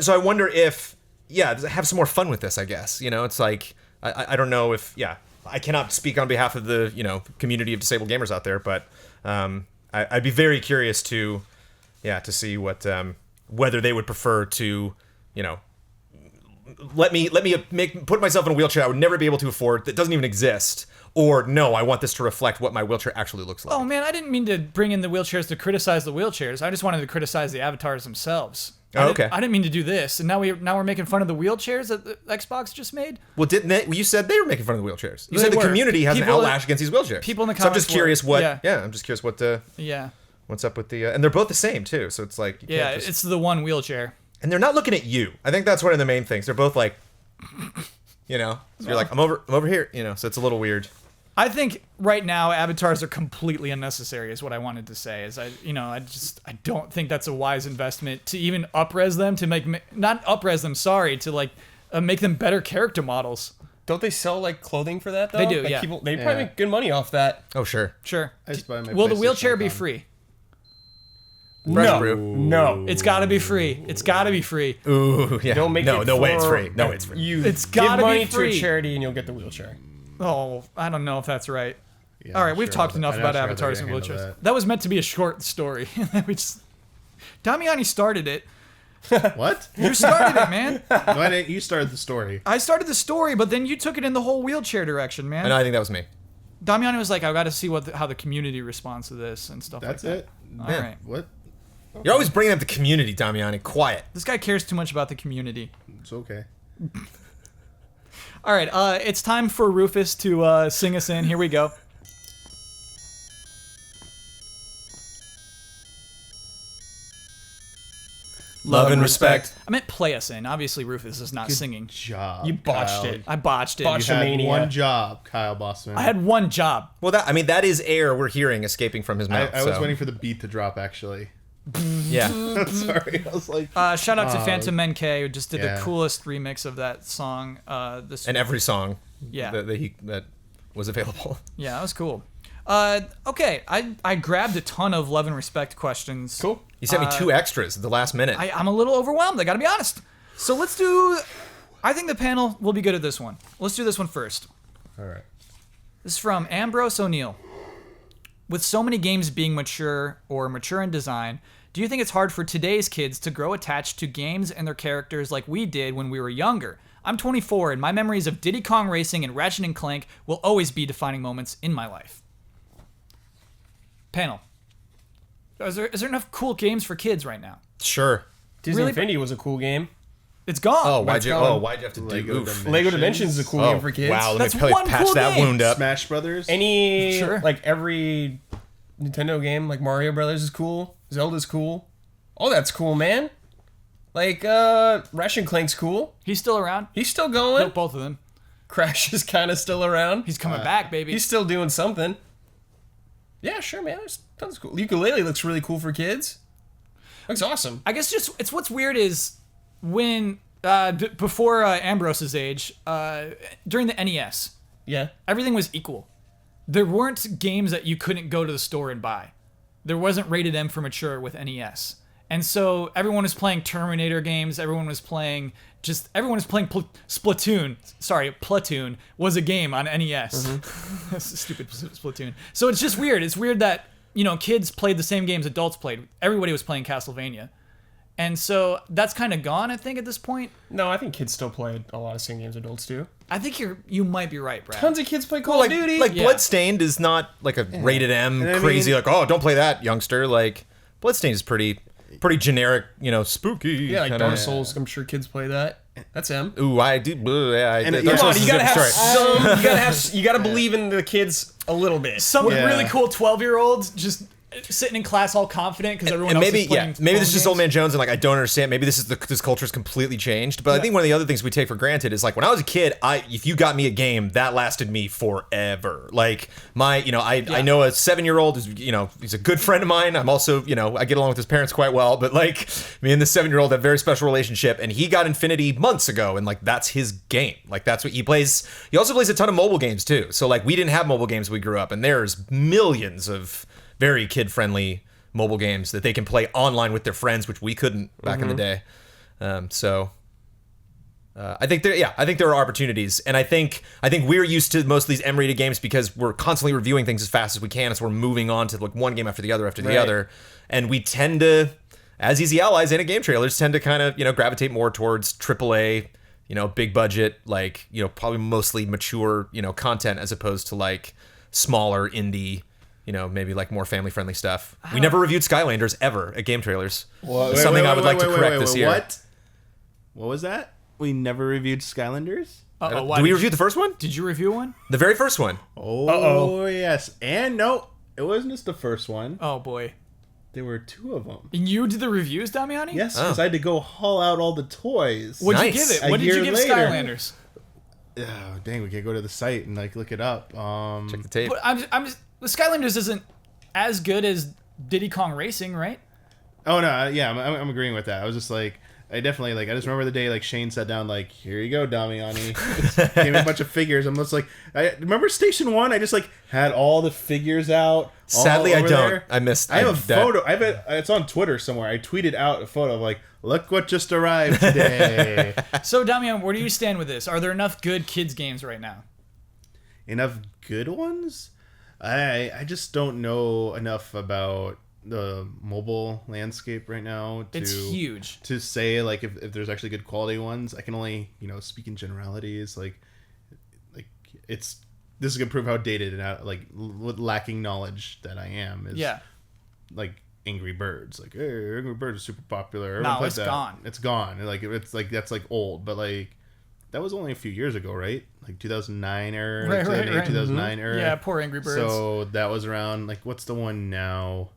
I wonder if have some more fun with this. I guess it's like I don't know if I cannot speak on behalf of the community of disabled gamers out there, but I'd be very curious to see what whether they would prefer to let me put myself in a wheelchair I would never be able to afford that doesn't even exist, or no, I want this to reflect what my wheelchair actually looks like. Oh man, I didn't mean to bring in the wheelchairs to criticize the wheelchairs. I just wanted to criticize the avatars themselves. Okay. I didn't mean to do this, and now we're making fun of the wheelchairs that the Xbox just made. Well, didn't they? You said they were making fun of the wheelchairs. You They said the were. community has People- an outlash against these wheelchairs. people in the So I'm just comments curious were- what. yeah. I'm just curious what Yeah, what's up with the. And they're both the same too. So it's like. You can't yeah, just- it's the one wheelchair. and they're not looking at you. I think that's one of the main things. They're both like. So you're like, I'm over here. So it's a little weird. I think right now avatars are completely unnecessary. Is what I wanted to say. Is I don't think that's a wise investment to even upres them to not upres them. Sorry, to like make them better character models. Don't they sell like clothing for that though? They do, Like, yeah. They probably make good money off that. Oh sure. Sure. I just buy my Will the PlayStation wheelchair be icon. free? Fresh No, brew. no. It's got to be free. It's got to be free. Ooh yeah. Don't make no it no way it's for- free. No way it's free. You It's give gotta be money to free. a charity and you'll get the wheelchair. Oh, I don't know if that's right. Yeah, All right, we've sure, talked I'm enough not about sure how avatars they're and gonna handle wheelchairs. That was meant to be a short story. Damiani started it. that. What? You started it, man. Why didn't you start the story? I started the story, but then you took it in the whole wheelchair direction, man. And I think that was me. Damiani was like, I got to see how the community responds to this and stuff That's like it. that. All Yeah. right. What? You're always bringing up the community, Damiani. Quiet. This guy cares too much about the community. It's okay. All right, it's time for Rufus to sing us in. Here we go. Love and respect. I meant play us in. Obviously, Rufus is not singing. Job. You botched Kyle. it. I botched it. Botched You had Mania. one job, Kyle Bossman. I had one job. Well, that is air we're hearing escaping from his mouth. I was so. waiting for the beat to drop, actually. Yeah. Sorry, I was like, Shout out to Phantom Men K, who just did yeah. the coolest remix of that song. This And every song. Yeah. That was available. Yeah, that was cool. Okay, I grabbed a ton of love and respect questions. Cool. You sent me 2 extras at the last minute. I'm a little overwhelmed, I gotta be honest. So let's do... I think the panel will be good at this one. Let's do this one first. All right. This is from Ambrose O'Neill. With so many games being mature or mature in design, do you think it's hard for today's kids to grow attached to games and their characters like we did when we were younger? I'm 24, and my memories of Diddy Kong Racing and Ratchet & Clank will always be defining moments in my life. Panel. Is there enough cool games for kids right now? Sure. Disney Really? Infinity was a cool game. It's gone. Oh, why'd That's you gone. have to do Lego oof. Dimensions. Lego Dimensions is a cool Oh, game for kids. wow, let That's me probably one patch cool that game. wound up. Smash Brothers. Any Sure. like every Nintendo game, like Mario Brothers is cool. Zelda's cool. All that's cool, man. Like Ratchet & Clank's cool. He's still around? He's still going. Nope, both of them. Crash is kind of still around. He's coming back, baby. He's still doing something. Yeah, sure, man. There's tons of cool. Ukulele looks really cool for kids. Looks awesome. I guess just it's what's weird is when before Ambrose's age, during the NES, Yeah. everything was equal. There weren't games that you couldn't go to the store and buy. There wasn't rated M for mature with NES. And so everyone was playing Terminator games. Everyone was playing Splatoon. Sorry, Platoon was a game on NES. Stupid Splatoon. So it's just weird. It's weird that, kids played the same games adults played. Everybody was playing Castlevania. And so that's kind of gone, I think, at this point. No, I think kids still play a lot of same games adults do. I think you might be right, Brad. Tons of kids play Call of Duty. Like Yeah. Bloodstained is not like a rated M And I crazy mean- like, oh, don't play that, youngster. Like Bloodstained is pretty generic, spooky. yeah, like kinda. Dark Souls. I'm sure kids play that. That's M. Ooh, I do. Yeah, And Dark come Souls Come on, is you gotta a have different story. some. You gotta believe in the kids a little bit. Some Yeah. really cool 12-year-olds just sitting in class all confident because everyone And else maybe is playing maybe this is phone just old games. man Jones, and like I don't understand. Maybe this culture's completely changed. But I think one of the other things we take for granted is like when I was a kid, if you got me a game, that lasted me forever. Like I know a 7-year-old is he's a good friend of mine. I'm also I get along with his parents quite well. But like me and the 7-year-old have a very special relationship, and he got Infinity months ago, and like that's his game. Like that's what he plays. He also plays a ton of mobile games too. So like we didn't have mobile games when we grew up, and there's millions of very kid-friendly mobile games that they can play online with their friends, which we couldn't back in the day. I think there are opportunities, and I think we're used to most of these M-rated games because we're constantly reviewing things as fast as we can, so we're moving on to like one game after the other Right. other, and we tend to, as Easy Allies and game trailers, tend to kind of gravitate more towards AAA, big budget, like probably mostly mature content as opposed to like smaller indie. Maybe like more family-friendly stuff. We never reviewed Skylanders ever at game trailers. Well, It's something I would like to correct this year. What was that? We never reviewed Skylanders? Uh-oh, why Did we did review the first one? Did you review one? The very first one. Oh, yes. And no, it wasn't just the first one. Oh boy. There were 2 of them. And you did the reviews, Damiani? Yes, because I had to go haul out all the toys. What'd you Nice. give it? A What did you year give later. Skylanders? Oh, dang, we can't go to the site and like look it up. Check the tape. But the Skylanders isn't as good as Diddy Kong Racing, right? Oh no, yeah, I'm agreeing with that. I was just like, I definitely like. I just remember the day like Shane sat down like, here you go, Damiani. Just gave me a bunch of figures. I'm just like, I remember Station 1. I just like had all the figures out. all Sadly, I over don't. there. I missed. I have a that. photo. It's on Twitter somewhere. I tweeted out a photo of like, look what just arrived today. So, Damian, where do you stand with this? Are there enough good kids games right now? Enough good ones? I just don't know enough about the mobile landscape right now It's huge. to say like if there's actually good quality ones. I can only speak in generalities. Like this is gonna prove how dated and how, like lacking knowledge that I am. Is Yeah. like Angry Birds. Like, hey, Angry Birds is super popular. No, Everyone plays it's that. gone. It's gone. And, like it's like that's like old, but like that was only a few years ago, right? Like 2009 era, Right, 2008, right. 2009 era. Yeah, poor Angry Birds. So that was around like what's the one now?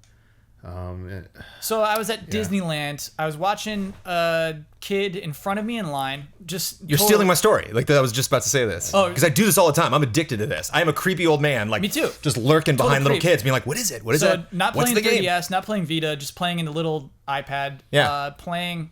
So I was at Disneyland. I was watching a kid in front of me in line. You're stealing my story. Like I was just about to say this. Oh. Because I do this all the time. I'm addicted to this. I am a creepy old man. Like Me too. Just lurking behind little creep. kids, being like, "What is it? What is So that? not What's playing the game?" 3DS, not playing Vita, just playing in the little iPad. Yeah. Playing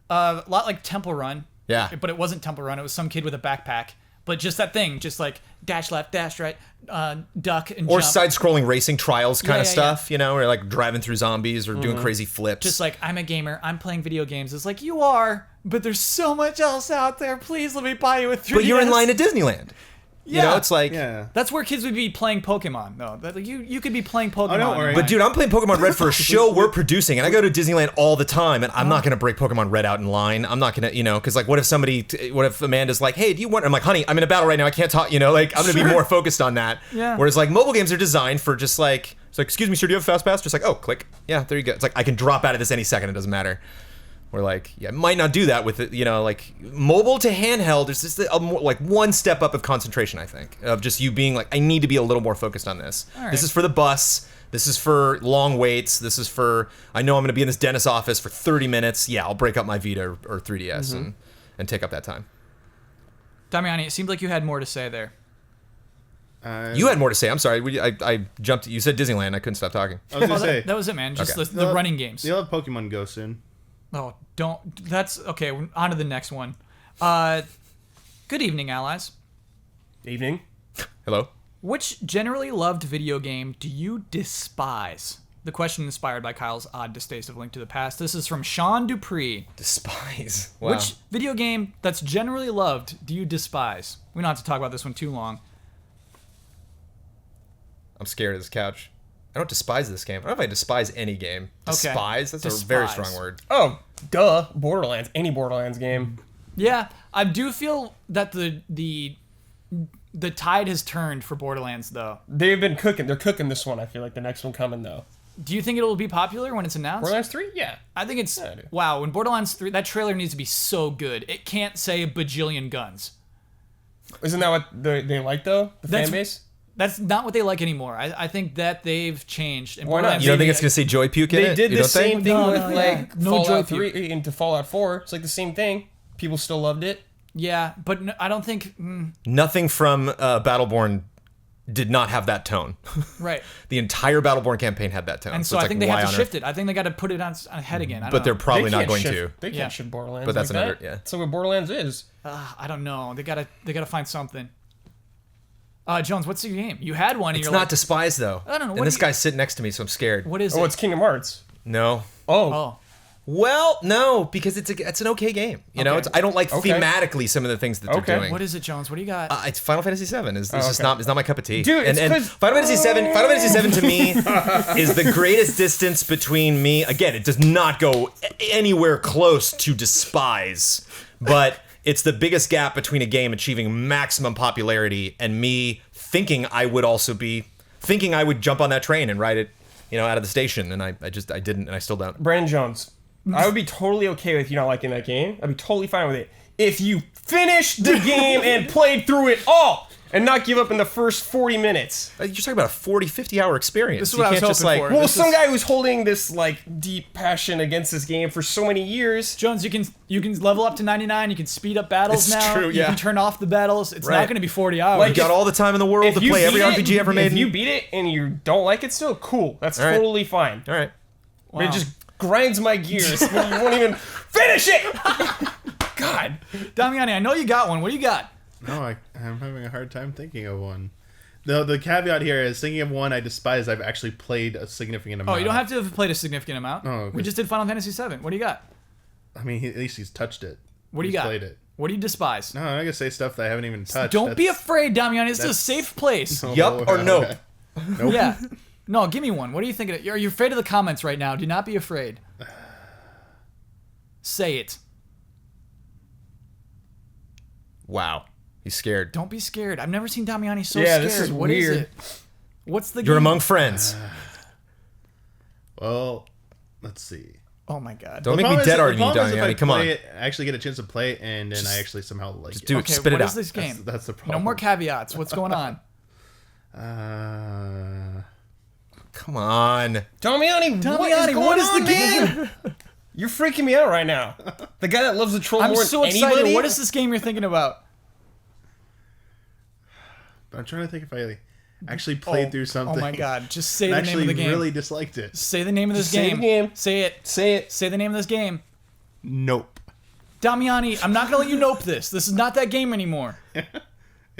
a lot like Temple Run. Yeah. But it wasn't Temple Run. It was some kid with a backpack. But just that thing, just like dash left, dash right, duck and Or jump. side-scrolling racing trials kind of yeah, stuff, you know, or like driving through zombies or doing crazy flips. Just like, I'm a gamer, I'm playing video games. It's like, you are, but there's so much else out there. Please let me buy you a 3DS. but you're in line at Disneyland. You know, it's like... Yeah. That's where kids would be playing Pokemon, though. That, like, you could be playing Pokemon. don't worry. But dude, I'm playing Pokemon Red for a show we're producing, and I go to Disneyland all the time, and I'm not gonna break Pokemon Red out in line. I'm not gonna, you know, because like, what if Amanda's like, hey, do you want? I'm like, honey, I'm in a battle right now. I can't talk. You know, like I'm gonna be more focused on that. Yeah. Whereas like mobile games are designed for just like, it's like, excuse me, sir, do you have a fast pass? Just like, oh, click. Yeah, there you go. It's like I can drop out of this any second. It doesn't matter. We're like, yeah, might not do that with it, you know, like mobile to handheld. There's just like one step up of concentration, I think, of just you being like, I need to be a little more focused on this. right. This is for the bus. This is for long waits. This is for, I know I'm going to be in this dentist office for 30 minutes. Yeah, I'll break up my Vita or 3DS and take up that time. Damiani, it seemed like you had more to say there. You had more to say. I'm sorry. I jumped. You said Disneyland. I couldn't stop talking. I was gonna say That was it, man. Just Okay. the running games. you'll have Pokemon Go soon. Oh, don't. That's okay. On to the next one. Good evening, allies. Evening. Hello? Which generally loved video game do you despise? The question inspired by Kyle's odd distaste of Link to the Past. This is from Sean Dupree. Despise. Wow. Which video game that's generally loved do you despise? We don't have to talk about this one too long. I'm scared of this couch. I don't despise this game. I don't know if I despise any game. Okay. Despise? That's Despise. a very strong word. Oh, duh. Borderlands. Any Borderlands game. Yeah, I do feel that the tide has turned for Borderlands, though. They've been cooking. They're cooking this one. I feel like the next one coming though. Do you think it'll be popular when it's announced? Borderlands 3? Yeah. I think it's I do. wow. When Borderlands 3, that trailer needs to be so good. It can't say a bajillion guns. Isn't that what they like though? The That's- fan base? That's not what they like anymore. I think that they've changed. And Why not? Borderlands You don't think Maybe it's going to say Joy Puke in They it? did You the don't think? same thing No, with no, like yeah. No Fallout Joy 3 into Fallout 4. It's like the same thing. People still loved it. Yeah, but I don't think. Nothing from Battleborn did not have that tone. Right. The entire Battleborn campaign had that tone. And so it's I think like, they why have to on shift earth? it. I think they got to put it on head again. I don't But they're know. probably They not can't going shift- to. They can't Yeah. ship Borderlands. But that's like another- that. yeah. That's what Borderlands is. I don't know. They gotta find something. Jones, what's your game? You had one. And It's you're not like, Despise, though. I don't know, what And this do you- guy's sitting next to me, so I'm scared. what is Oh, it? it's Kingdom Hearts. No. Oh. Oh, Well, no, because it's an okay game. You know, Okay. it's I don't like Okay. thematically some of the things that they're Okay. doing. what is it, Jones? What do you got? It's Final Fantasy VII. It's just okay. not. It's not my cup of tea. Dude, it's and 'cause- Final Fantasy VII. Final Fantasy VII to me is the greatest distance between me. Again, it does not go anywhere close to Despise, but it's the biggest gap between a game achieving maximum popularity and me thinking I would jump on that train and ride it, you know, out of the station, and I didn't, and I still don't. Brandon Jones. I would be totally okay with you not liking that game. I'd be totally fine with it if you finished the game and played through it all and not give up in the first 40 minutes. You're talking about a 40, 50-hour experience. This is what I was just hoping like, for. Well, This some is- guy who's holding this like deep passion against this game for so many years. Jones, you can level up to 99. You can speed up battles It's now. true, You yeah. can turn off the battles. It's Right. not going to be 40 hours. Like, you got all the time in the world to you play every beat RPG ever made. If you beat it and you don't like it still, cool. That's All right. totally fine. all right. But it just grinds my gears when you won't even finish it. God. Damiani, I know you got one. What do you got? No, I'm having a hard time thinking of one. The caveat here is thinking of one I despise. I've actually played a significant amount. Oh, you don't have to have played a significant amount. Oh, okay. We just did Final Fantasy VII. What do you got? I mean, at least he's touched it. What do you He's got? Played it. What do you despise? No, I'm not gonna say stuff that I haven't even touched. Don't be That's- afraid, Damiani. This is a that's- safe place. Oh, Yup or no? okay. Nope. Yeah. No, give me one. What are you thinking? Are you afraid of the comments right now? Do not be afraid. Say it. Wow. He's scared. Don't be scared. I've never seen Damiani so Yeah, scared. this is What is weird. it? What's the You're game? among friends. Well, let's see. Oh my god. Don't make me problem is- dead the arguing you, problem is if I Damiani. Come on. play it, I actually get a chance to play it, and then I actually somehow like it. do it. Okay, Spit it what out. is this game? That's the No problem. more caveats. What's going on? Come on. Damiani, what is Damiani, going what is on, the man? You're freaking me out right now. The guy that loves the troll I'm more so than excited. anybody. What is this game you're thinking about? I'm trying to think if I actually played through something. Oh my god. Just say I the name actually of the game. really disliked it. Say the name of this Just say game. the game. Say it. Say it. Say the name of this game. Nope. Damiani, I'm not gonna let you nope this. This is not that game anymore.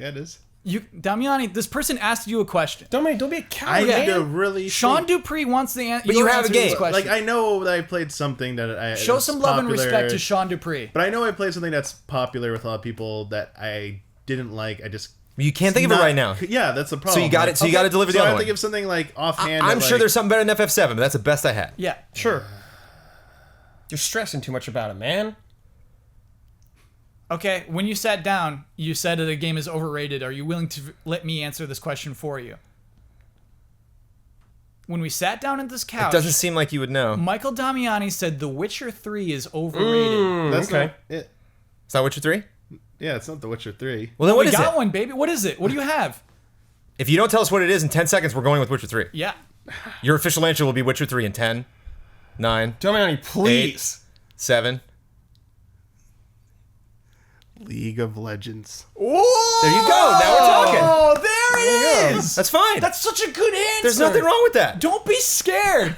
Yeah, it is. Damiani, this person asked you a question. Don't be a coward. I man. need to really Sean Dupree wants the answer. But you have a game. Like, I know that I played something that I Show that's some love and popular, respect to Sean Dupree. But I know I played something that's popular with a lot of people that I didn't like. I just You can't think of it right now. Yeah, that's the problem. So you got it. So you got to deliver the So I other have to one. give something like offhand. I'm that, sure like, there's something better than FF7, but that's the best I had. Yeah. Sure. You're stressing too much about it, man. Okay, when you sat down, you said that a game is overrated. Are you willing to let me answer this question for you? When we sat down at this couch, It doesn't seem like you would know. Michael Damiani said The Witcher 3 is overrated. That's okay. not it. Is that Witcher 3? Yeah, it's not The Witcher 3. Well, then what We is got it? one, baby. What is it? What do you have? If you don't tell us what it is in 10 seconds, we're going with Witcher 3. Yeah. Your official answer will be Witcher 3 in 10, 9, Damiani, please. 7. League of Legends. There you go. Now we're talking. Oh, there it is. That's fine. That's such a good answer. There's nothing wrong with that. Don't be scared.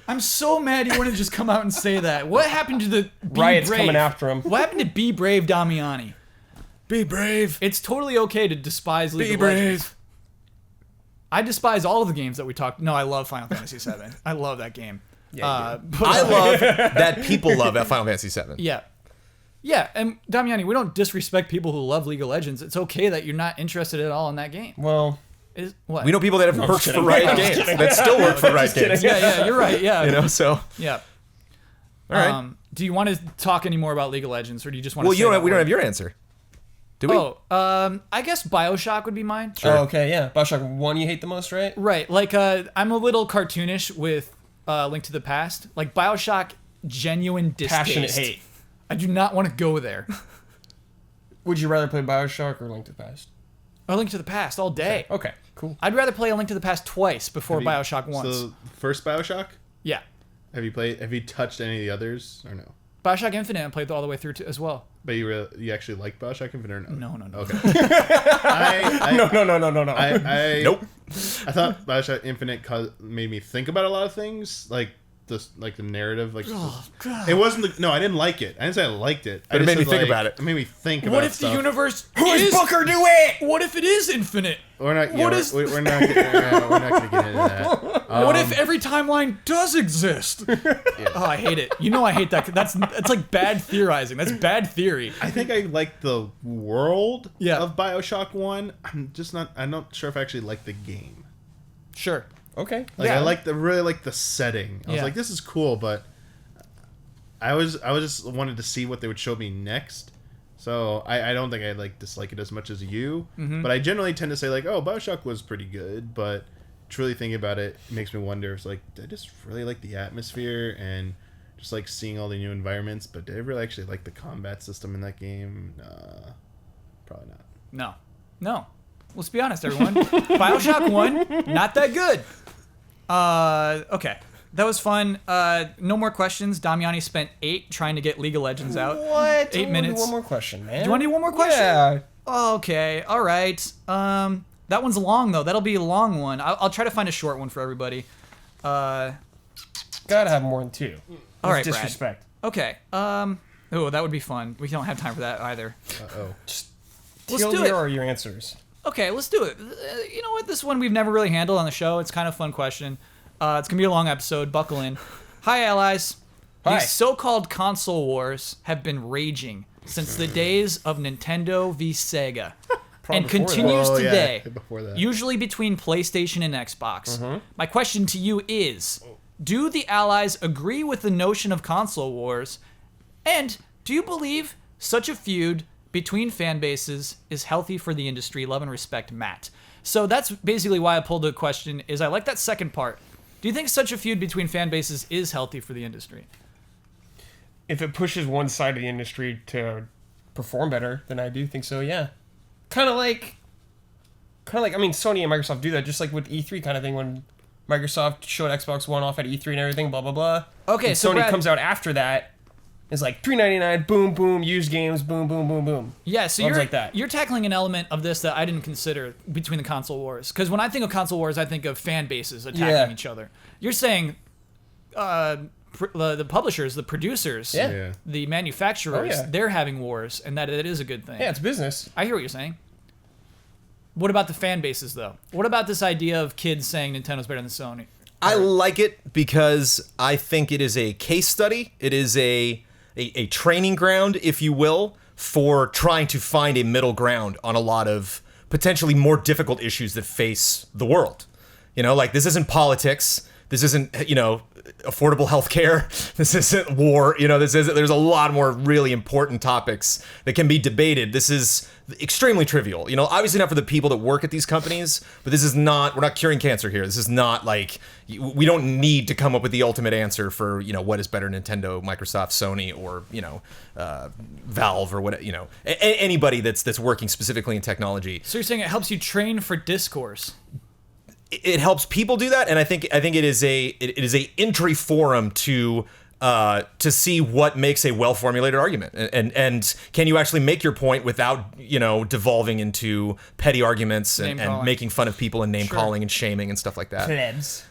I'm so mad you wouldn't just come out and say that. What happened to the Be Riot's Brave? coming after him. What happened to Be Brave Damiani? Be brave. It's totally okay to despise League Be of Legends. brave. I despise all of the games that we talked. No, I love Final Fantasy VII. I love that game. Yeah, but I love that people love that Final Fantasy 7. Yeah. Yeah, and Damiani, we don't disrespect people who love League of Legends. It's okay that you're not interested at all in that game. Well, What? We know people that have worked for kidding. Riot Games that still work for Riot Games. Yeah, you're right. Yeah. You know, so Yeah. all right. Do you want to talk any more about League of Legends, or do you just want Well, to? Say we don't have your answer. Do we? Oh, I guess BioShock would be mine. oh, okay, yeah. BioShock 1 you hate the most, right? Right. Like, I'm a little cartoonish with Link to the Past. Like BioShock, genuine distaste. Passionate hate. I do not want to go there. Would you rather play BioShock or Link to the Past? Or Link to the Past all day. Okay, cool. I'd rather play A Link to the Past twice before BioShock once. So, first BioShock? Yeah. Have you touched any of the others or no? BioShock Infinite I played all the way through as well. But you actually like BioShock Infinite or no? No. Okay. I No. I Nope. I thought BioShock Infinite made me think about a lot of things, like the narrative, like God. it wasn't. I didn't like it. I didn't say I liked it. But it made me think about it. It made me think about What if stuff. the universe Who is is Booker DeWitt? What if it is infinite? We're not. What Yeah, is- we're not. We're not going to get into that. What if every timeline does exist? Oh, I hate it. You know I hate that. That's like bad theorizing. That's bad theory. I think I like the world Yeah. of BioShock 1. I'm not sure if I actually like the game. Sure. Okay. Like Yeah. I really like the setting. I was Yeah. like, this is cool, but I just wanted to see what they would show me next. So I don't think I dislike it as much as you. Mm-hmm. But I generally tend to say like, oh, BioShock was pretty good, but truly thinking about it, it makes me wonder. It's like, did I just really like the atmosphere and just like seeing all the new environments? But did I really actually like the combat system in that game? Probably not. No. Let's be honest, everyone. BioShock 1, not that good. Okay. That was fun. No more questions. Damiani spent 8 trying to get League of Legends out. What? 8 minutes. One more question, man. Do you want to do one more question? Yeah. Okay. All right. That one's long, though. That'll be a long one. I'll try to find a short one for everybody. Gotta have more than 2. All right, Brad. Disrespect. Okay. Oh, that would be fun. We don't have time for that either. Uh-oh. Let's Teal, do here it. are your answers. Okay, let's do it. You know what? This one we've never really handled on the show. It's kind of a fun question. It's going to be a long episode. Buckle in. Hi, allies. Hi. These so-called console wars have been raging since the days of Nintendo v. Sega. And before that. continues Oh, yeah, today, before that. usually between PlayStation and Xbox. Mm-hmm. My question to you is, do the allies agree with the notion of console wars? And do you believe such a feud between fan bases is healthy for the industry? Love and respect, Matt. So that's basically why I pulled the question, is I like that second part. Do you think such a feud between fan bases is healthy for the industry? If it pushes one side of the industry to perform better, then I do think so, yeah. Kind of like, I mean, Sony and Microsoft do that, just like with E3 kind of thing, when Microsoft showed Xbox One off at E3 and everything, blah, blah, blah. Okay, and so Sony Brad- comes out after that, it's like $3.99, boom, boom, used games, boom, boom, boom, boom. Yeah, so Ones like that. you're tackling an element of this that I didn't consider between the console wars. Because when I think of console wars, I think of fan bases attacking Yeah. each other. You're saying the publishers, the producers, Yeah. Yeah. the manufacturers, Oh, yeah. they're having wars, and that it is a good thing. Yeah, it's business. I hear what you're saying. What about the fan bases, though? What about this idea of kids saying Nintendo's better than Sony? I like it because I think it is a case study. It is a training ground, if you will, for trying to find a middle ground on a lot of potentially more difficult issues that face the world. You know, like, this isn't politics. This isn't, you know, affordable healthcare. This isn't war. You know, there's a lot more really important topics that can be debated. This is extremely trivial. You know, obviously not for the people that work at these companies, but this is not, we're not curing cancer here. This is not like, we don't need to come up with the ultimate answer for, you know, what is better, Nintendo, Microsoft, Sony, or, you know, Valve, or what, you know, anybody that's working specifically in technology. So you're saying it helps you train for discourse? It helps people do that, and I think it is a entry forum to see what makes a well formulated argument, and can you actually make your point without, you know, devolving into petty arguments and making fun of people and name calling and shaming and stuff like that. Plebs.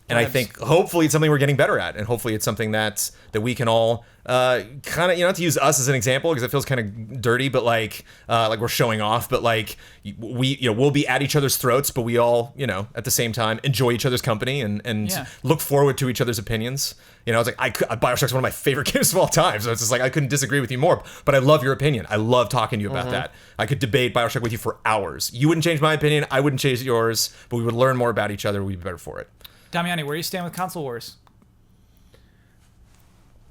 And I think hopefully it's something we're getting better at, and hopefully it's something that we can all kind of, you know, not to use us as an example because it feels kind of dirty, but like we're showing off, but like we'll be at each other's throats, but we all, you know, at the same time enjoy each other's company and look forward to each other's opinions. You know, it's like BioShock's one of my favorite games of all time, so it's just like I couldn't disagree with you more. But I love your opinion. I love talking to you about that. I could debate BioShock with you for hours. You wouldn't change my opinion. I wouldn't change yours. But we would learn more about each other. We'd be better for it. Damiani, where do you stand with console wars?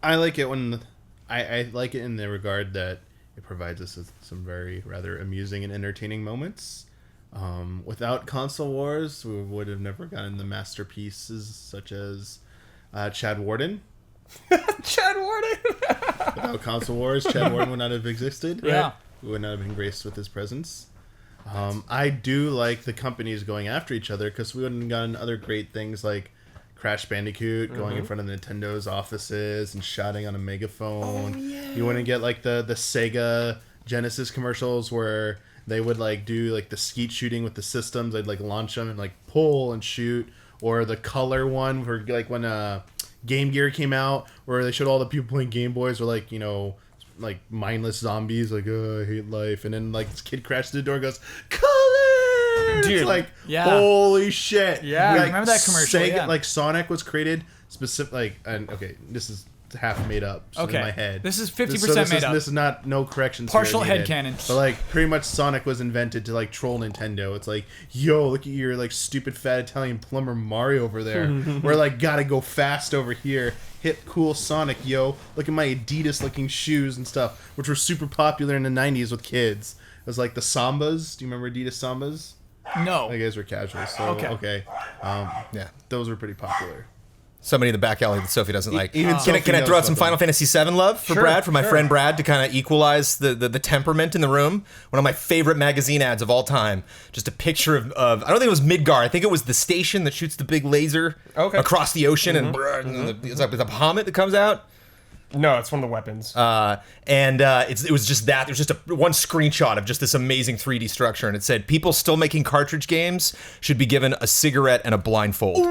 I like it when I like it in the regard that it provides us with some very rather amusing and entertaining moments. Without console wars, we would have never gotten the masterpieces such as Chad Warden. Chad Warden. Without console wars, Chad Warden would not have existed. Yeah. We would not have been graced with his presence. I do like the companies going after each other because we wouldn't have gotten other great things like Crash Bandicoot going in front of Nintendo's offices and shouting on a megaphone. Oh, yeah. You wouldn't get like the Sega Genesis commercials where they would like do like the skeet shooting with the systems. They'd like launch them and like pull and shoot. Or the color one where like when Game Gear came out where they showed all the people playing Game Boys were like, you know, like mindless zombies, like, oh, I hate life. And then like this kid crashes the door and goes, color! Dude, it's like, holy shit. Yeah, like, I remember that commercial. Sega, like Sonic was created specific, like, and okay, this is half made up in my head. This is 50% made up. This is not, no corrections. Partial headcanon. But like, pretty much Sonic was invented to like troll Nintendo. It's like, yo, look at your like stupid fat Italian plumber Mario over there. We're like, gotta go fast over here. Hip cool Sonic, yo. Look at my Adidas looking shoes and stuff, which were super popular in the 90s with kids. It was like the Sambas. Do you remember Adidas Sambas? No. I guys were casual, so okay. Yeah, those were pretty popular. Somebody in the back alley that Sophie doesn't like. Even can I throw out some Final Fantasy VII love for Brad, for my friend Brad, to kind of equalize the temperament in the room? One of my favorite magazine ads of all time. Just a picture of I don't think it was Midgar. I think it was the station that shoots the big laser across the ocean, and it's like the Bahamut that comes out. No, it's one of the weapons. It was just that. There's just one screenshot of just this amazing 3D structure, and it said, people still making cartridge games should be given a cigarette and a blindfold.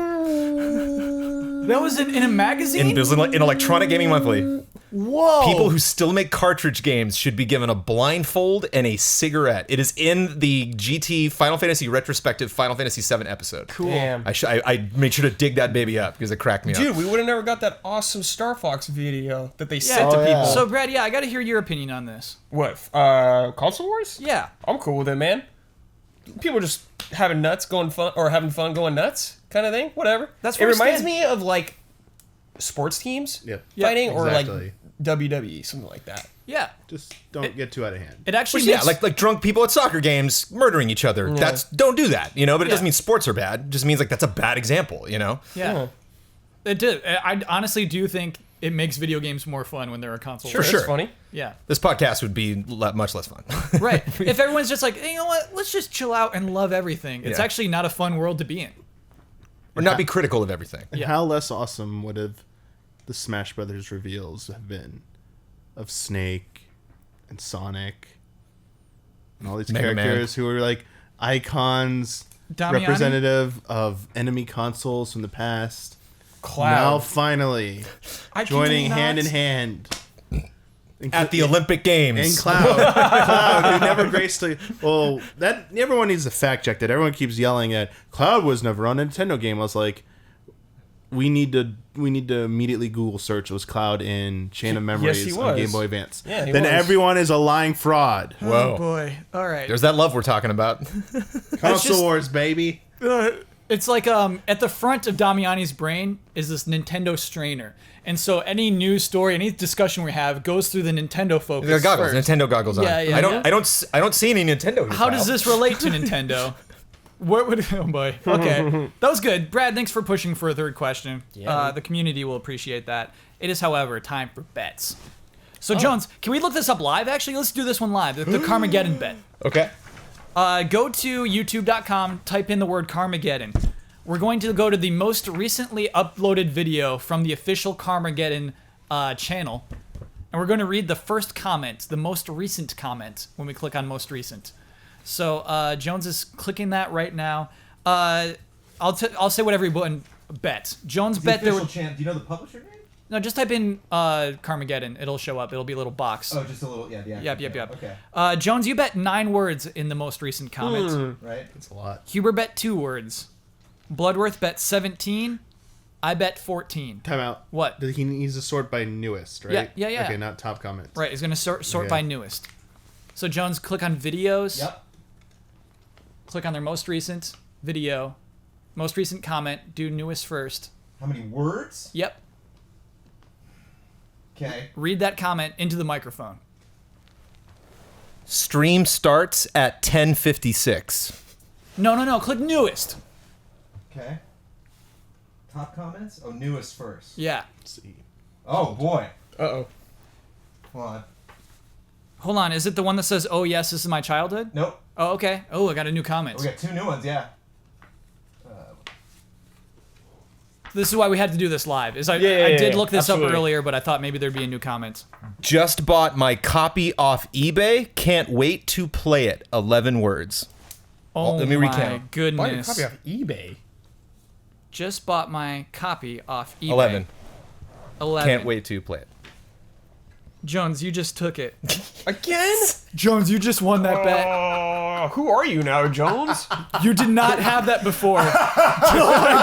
That was in a magazine? It was in Electronic Gaming Monthly. Whoa. People who still make cartridge games should be given a blindfold and a cigarette. It is in the GT Final Fantasy retrospective Final Fantasy VII episode. Cool. Damn. I made sure to dig that baby up because it cracked me up. Dude, we would have never got that awesome Star Fox video that they sent to people. So, Brad, I got to hear your opinion on this. What? Console Wars? Yeah. I'm cool with it, man. People just having fun going nuts kind of thing. Whatever. That's it where reminds me of like sports teams fighting or like WWE, something like that. Yeah. Just don't get too out of hand. It actually like drunk people at soccer games murdering each other. Yeah. Don't do that, you know, but it doesn't mean sports are bad. It just means like that's a bad example, you know? Yeah. It did. I honestly do think it makes video games more fun when they're a console. Sure, sure. it's funny. Yeah. This podcast would be much less fun. Right. If everyone's just like, hey, you know what? Let's just chill out and love everything. It's Yeah. actually not a fun world to be in. Or not be critical of everything. And how less awesome would have the Smash Brothers reveals have been of Snake and Sonic and all these Mega characters who are like icons, Damiani? representative of enemy consoles from the past. Cloud. Now finally I joining cannot- hand in hand At the Olympic Games. And Cloud, who never graced a... Well, that everyone needs to fact check that. Everyone keeps yelling that Cloud was never on a Nintendo game. I was like, we need to immediately Google search was Cloud in Chain of Memories he on was. Game Boy Advance. Yeah, he then was. everyone is a lying fraud. Oh boy. All right. There's that love we're talking about. Console just- Wars, baby. It's like at the front of Damiani's brain is this Nintendo strainer. And so any news story, any discussion we have goes through the Nintendo focus. The goggles, first. Nintendo goggles on. Yeah, yeah, I yeah. don't see any Nintendo here. How does Kyle. this relate to Nintendo? What would? Oh boy. Okay, that was good, Brad. Thanks for pushing for a third question. The community will appreciate that. It is, however, time for bets. So Jones, can we look this up live? Actually, let's do this one live. The Carmageddon bet. Okay. Go to youtube.com, type in the word Carmageddon. We're going to go to the most recently uploaded video from the official Carmageddon channel. And we're going to read the first comment, the most recent comment, when we click on most recent. So Jones is clicking that right now. I'll say whatever you bet. Jones bet there were... Do you know the publisher name? No, just type in Carmageddon. It'll show up. It'll be a little box. Oh, just a little, yeah. Yep. Okay. Jones, you bet 9 words in the most recent comment. Right. That's a lot. Huber bet 2 words. Bloodworth bet 17. I bet 14. Time out. What? He needs to sort by newest, right? Yeah. Okay, not top comments. Right, he's going to sort Okay. by newest. So, Jones, click on videos. Yep. Click on their most recent video. Most recent comment. Do newest first. How many words? Yep. Okay. Read that comment into the microphone. Stream starts at 10:56. No. Click newest. Okay. Top comments? Oh, newest first. Yeah. Let's see. Oh boy. Uh-oh. Hold on. Hold on. Is it the one that says, "Oh yes, this is my childhood"? Nope. Oh, okay. Oh, I got a new comment. We got 2 new ones. Yeah. This is why we had to do this live. I Yeah, did look this absolutely. up earlier, but I thought maybe there'd be a new comment. Just bought my copy off eBay. Can't wait to play it. 11 words. Oh, let me my recount. Buy your goodness. copy off eBay. Just bought my copy off eBay. 11. 11. Can't wait to play it. Jones, you just took it. Again? Jones, you just won that bet. Who are you now, Jones? You did not have that before. Oh my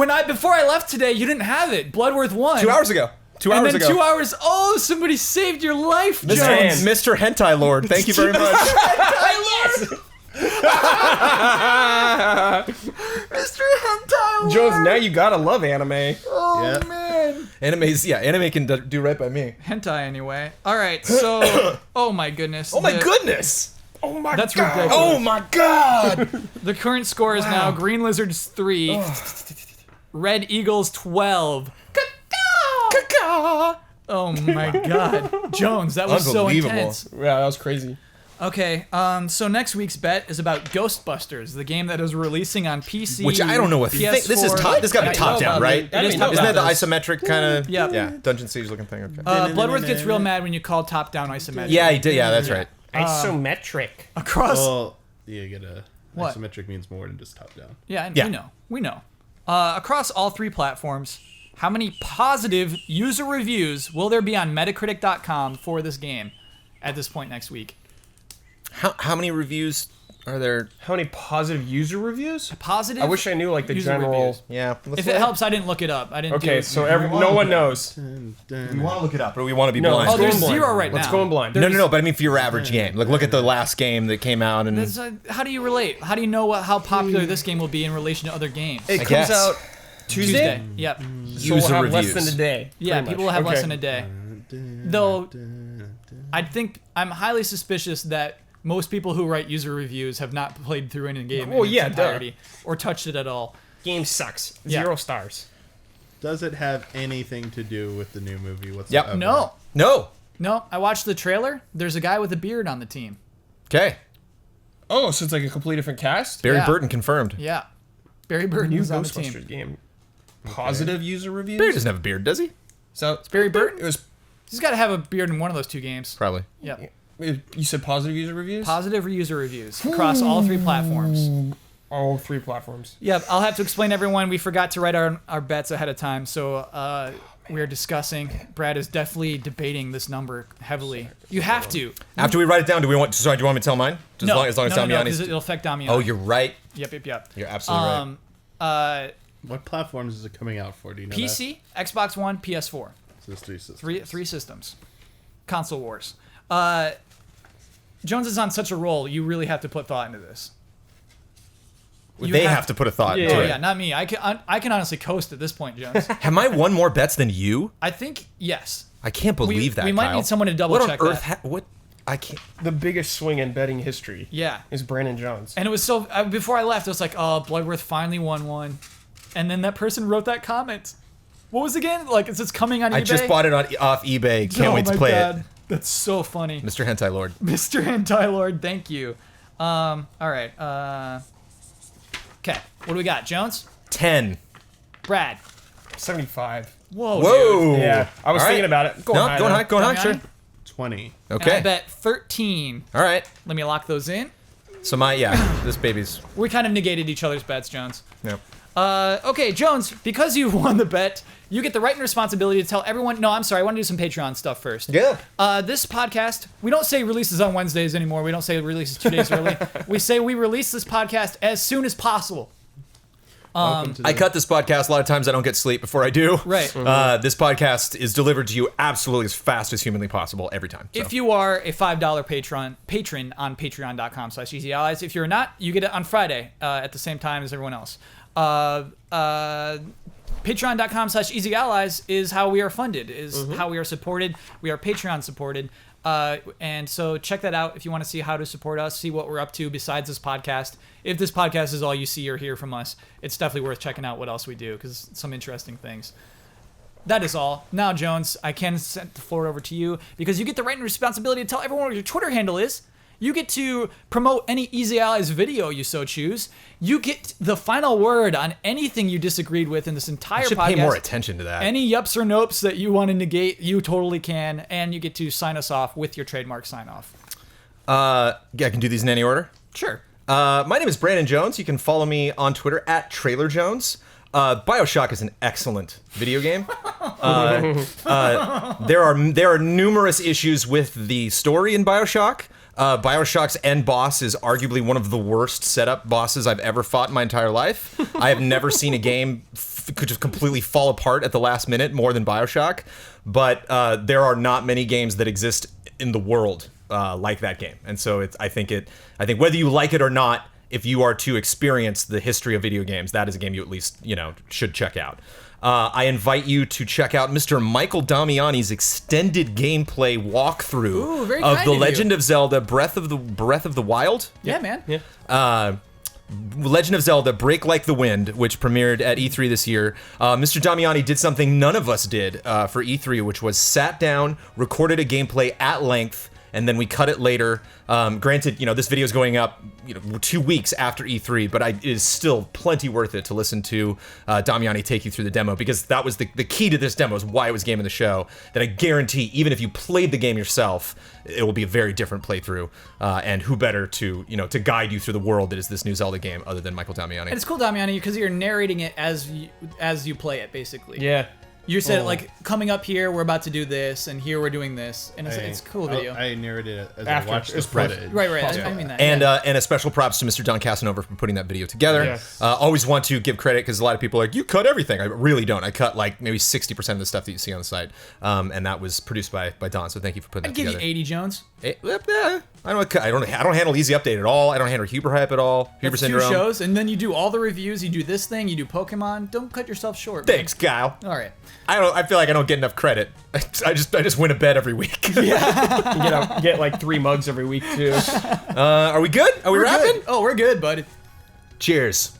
god. Before I left today, you didn't have it. Bloodworth won. 2 hours ago. 2 And hours then ago. 2 hours. Oh, somebody saved your life, Jones. Man. Mr. Hentai Lord, thank you very much. Mr. Hentai. Jones, now you gotta love anime. Oh Yeah. man. Anime can do right by me. Hentai anyway. All right. So, oh my goodness. Oh my The- goodness. Oh my That's god. ridiculous. Oh my god. The current score is now Green Lizards 3, Red Eagles 12. Oh my god. Jones, that was so Unbelievable. intense. Yeah, that was crazy. Okay, so next week's bet is about Ghostbusters, the game that is releasing on PC. Which I don't know what. PS4. This is top. This got to I be know top down, about right? it. It is Isn't top Isn't that down. the isometric kind of? Yep. Yeah. Dungeon Siege looking thing. Okay. Bloodworth gets real mad when you call top-down isometric. Yeah, he did. Yeah, that's right. Isometric. Across. Well, you get a What? isometric means more than just top down. Yeah, Yeah. we know. Across all 3 platforms, how many positive user reviews will there be on Metacritic.com for this game at this point next week? How many reviews are there? How many positive user reviews? Positive. I wish I knew like the user general. reviews. Yeah. If it helps, I didn't look it up. I didn't. Okay, do so it. no one knows. We want to look it up, but we want to be No, blind. Oh, let's there's go blind. 0 right now. Let's go in blind. No. But I mean, for your average game, like look at the last game that came out, and That's, how do you relate? How do you know how popular this game will be in relation to other games? It I comes guess. out Tuesday. Yep. So we'll User have reviews. less than a day. Yeah, pretty people much. will have less Okay. than a day. Though, I think I'm highly suspicious that most people who write user reviews have not played through any game Well, in its yeah, duh. entirety or touched it at all. Game sucks. Yeah. 0 stars. Does it have anything to do with the new movie whatsoever? No, no. I watched the trailer. There's a guy with a beard on the team. Okay. Oh, so it's like a completely different cast? Barry Yeah. Burton confirmed. Yeah, Barry Burton New was on the team. Ghostbusters game. Positive user reviews? Barry doesn't have a beard, does he? So Barry Burton? It was. He's got to have a beard in one of those 2 games. Probably. Yep. You said positive user reviews? Positive user reviews across all 3 platforms. All 3 platforms. Yeah, I'll have to explain to everyone. We forgot to write our bets ahead of time, so we are discussing. Brad is definitely debating this number heavily. You have to. After we write it down, do you want me to tell mine? Just No, as long as no, Damiani's. because it'll affect Damiani. Oh, you're right. Yep. You're absolutely right. What platforms is it coming out for? Do you know PC, Xbox One, PS4. that? So there's 3 systems. Three systems. Console wars. Jones is on such a roll, you really have to put thought into this. They have to put a thought into Oh it. yeah, not me. I can honestly coast at this point, Jones. Have I won more bets than you? I think yes. I can't believe that. We might Kyle. need someone to double what check on earth that. what? I can't. The biggest swing in betting history. Yeah. Is Brandon Jones. And it was so before I left, I was like, "Oh, Bloodworth finally won one," and then that person wrote that comment. What was it again? Like, it's coming on eBay. I just bought it off eBay. Can't wait to play it. That's so funny. Mr. Hentai Lord. Mr. Hentai Lord, thank you. All right. Okay, what do we got? Jones? 10. Brad? 75. Whoa, Whoa. dude. Yeah, I was All thinking right. about it. Going high. Damiani? Sure. 20. And I Okay. bet 13. All right. Let me lock those in. So this baby's. We kind of negated each other's bets, Jones. Yep. Okay, Jones, because you won the bet, you get the right and responsibility to tell everyone. No, I'm sorry. I want to do some Patreon stuff first. Yeah. This podcast, we don't say releases on Wednesdays anymore. We don't say releases 2 days early. We say we release this podcast as soon as possible. I cut this podcast. A lot of times I don't get sleep before I do. Right. This podcast is delivered to you absolutely as fast as humanly possible every time. So. If you are a $5 patron on patreon.com/easyallies. If you're not, you get it on Friday at the same time as everyone else. Patreon.com/easyallies is how we are funded, is how we are supported. We are Patreon supported. And so check that out if you want to see how to support us, see what we're up to besides this podcast. If this podcast is all you see or hear from us, it's definitely worth checking out what else we do, because some interesting things. That is all. Now, Jones, I can send the floor over to you, because you get the right and responsibility to tell everyone what your Twitter handle is. You get to promote any Easy Allies video you so choose. You get the final word on anything you disagreed with in this entire I should podcast. pay more attention to that. Any yups or nopes that you want to negate, you totally can. And you get to sign us off with your trademark sign off. Yeah, I can do these in any order. Sure. My name is Brandon Jones. You can follow me on Twitter at TrailerJones. BioShock is an excellent video game. There are numerous issues with the story in BioShock. BioShock's end boss is arguably one of the worst setup bosses I've ever fought in my entire life. I have never seen a game could just completely fall apart at the last minute more than BioShock. But there are not many games that exist in the world like that game, and so I think whether you like it or not, if you are to experience the history of video games, that is a game you at least should check out. I invite you to check out Mr. Michael Damiani's extended gameplay walkthrough very of kind The of Legend of Zelda: Breath of the Wild. Yeah, man. Yeah. Legend of Zelda: Break Like the Wind, which premiered at E3 this year. Mr. Damiani did something none of us did for E3, which was sat down, recorded a gameplay at length, and then we cut it later. Granted, this video is going up 2 weeks after E3, but it is still plenty worth it to listen to Damiani take you through the demo, because that was the key to this demo, is why it was game of the show. That I guarantee, even if you played the game yourself, it will be a very different playthrough. And who better to guide you through the world that is this new Zelda game other than Michael Damiani? And it's cool, Damiani, because you're narrating it as you play it, basically. Yeah. You said, like, coming up here, we're about to do this, and here we're doing this. And it's a cool video. I narrated it as After. I watched the It's footage. Right. I mean that. And yeah. and a special props to Mr. Don Casanova for putting that video together. Yes. Always want to give credit, because a lot of people are like, you cut everything. I really don't. I cut like maybe 60% of the stuff that you see on the site. And that was produced by Don. So thank you for putting I'd that give together. you 80, Jones. I don't handle Easy Update at all. I don't handle Huber Hype at all. Huber That's 2 Syndrome. shows, and then you do all the reviews. You do this thing. You do Pokemon. Don't cut yourself short. man. Thanks, Kyle. All right. I feel like I don't get enough credit. I just win a bet every week. You get like 3 mugs every week too. Are we good? Are we We're wrapping? good. Oh, we're good, bud. Cheers.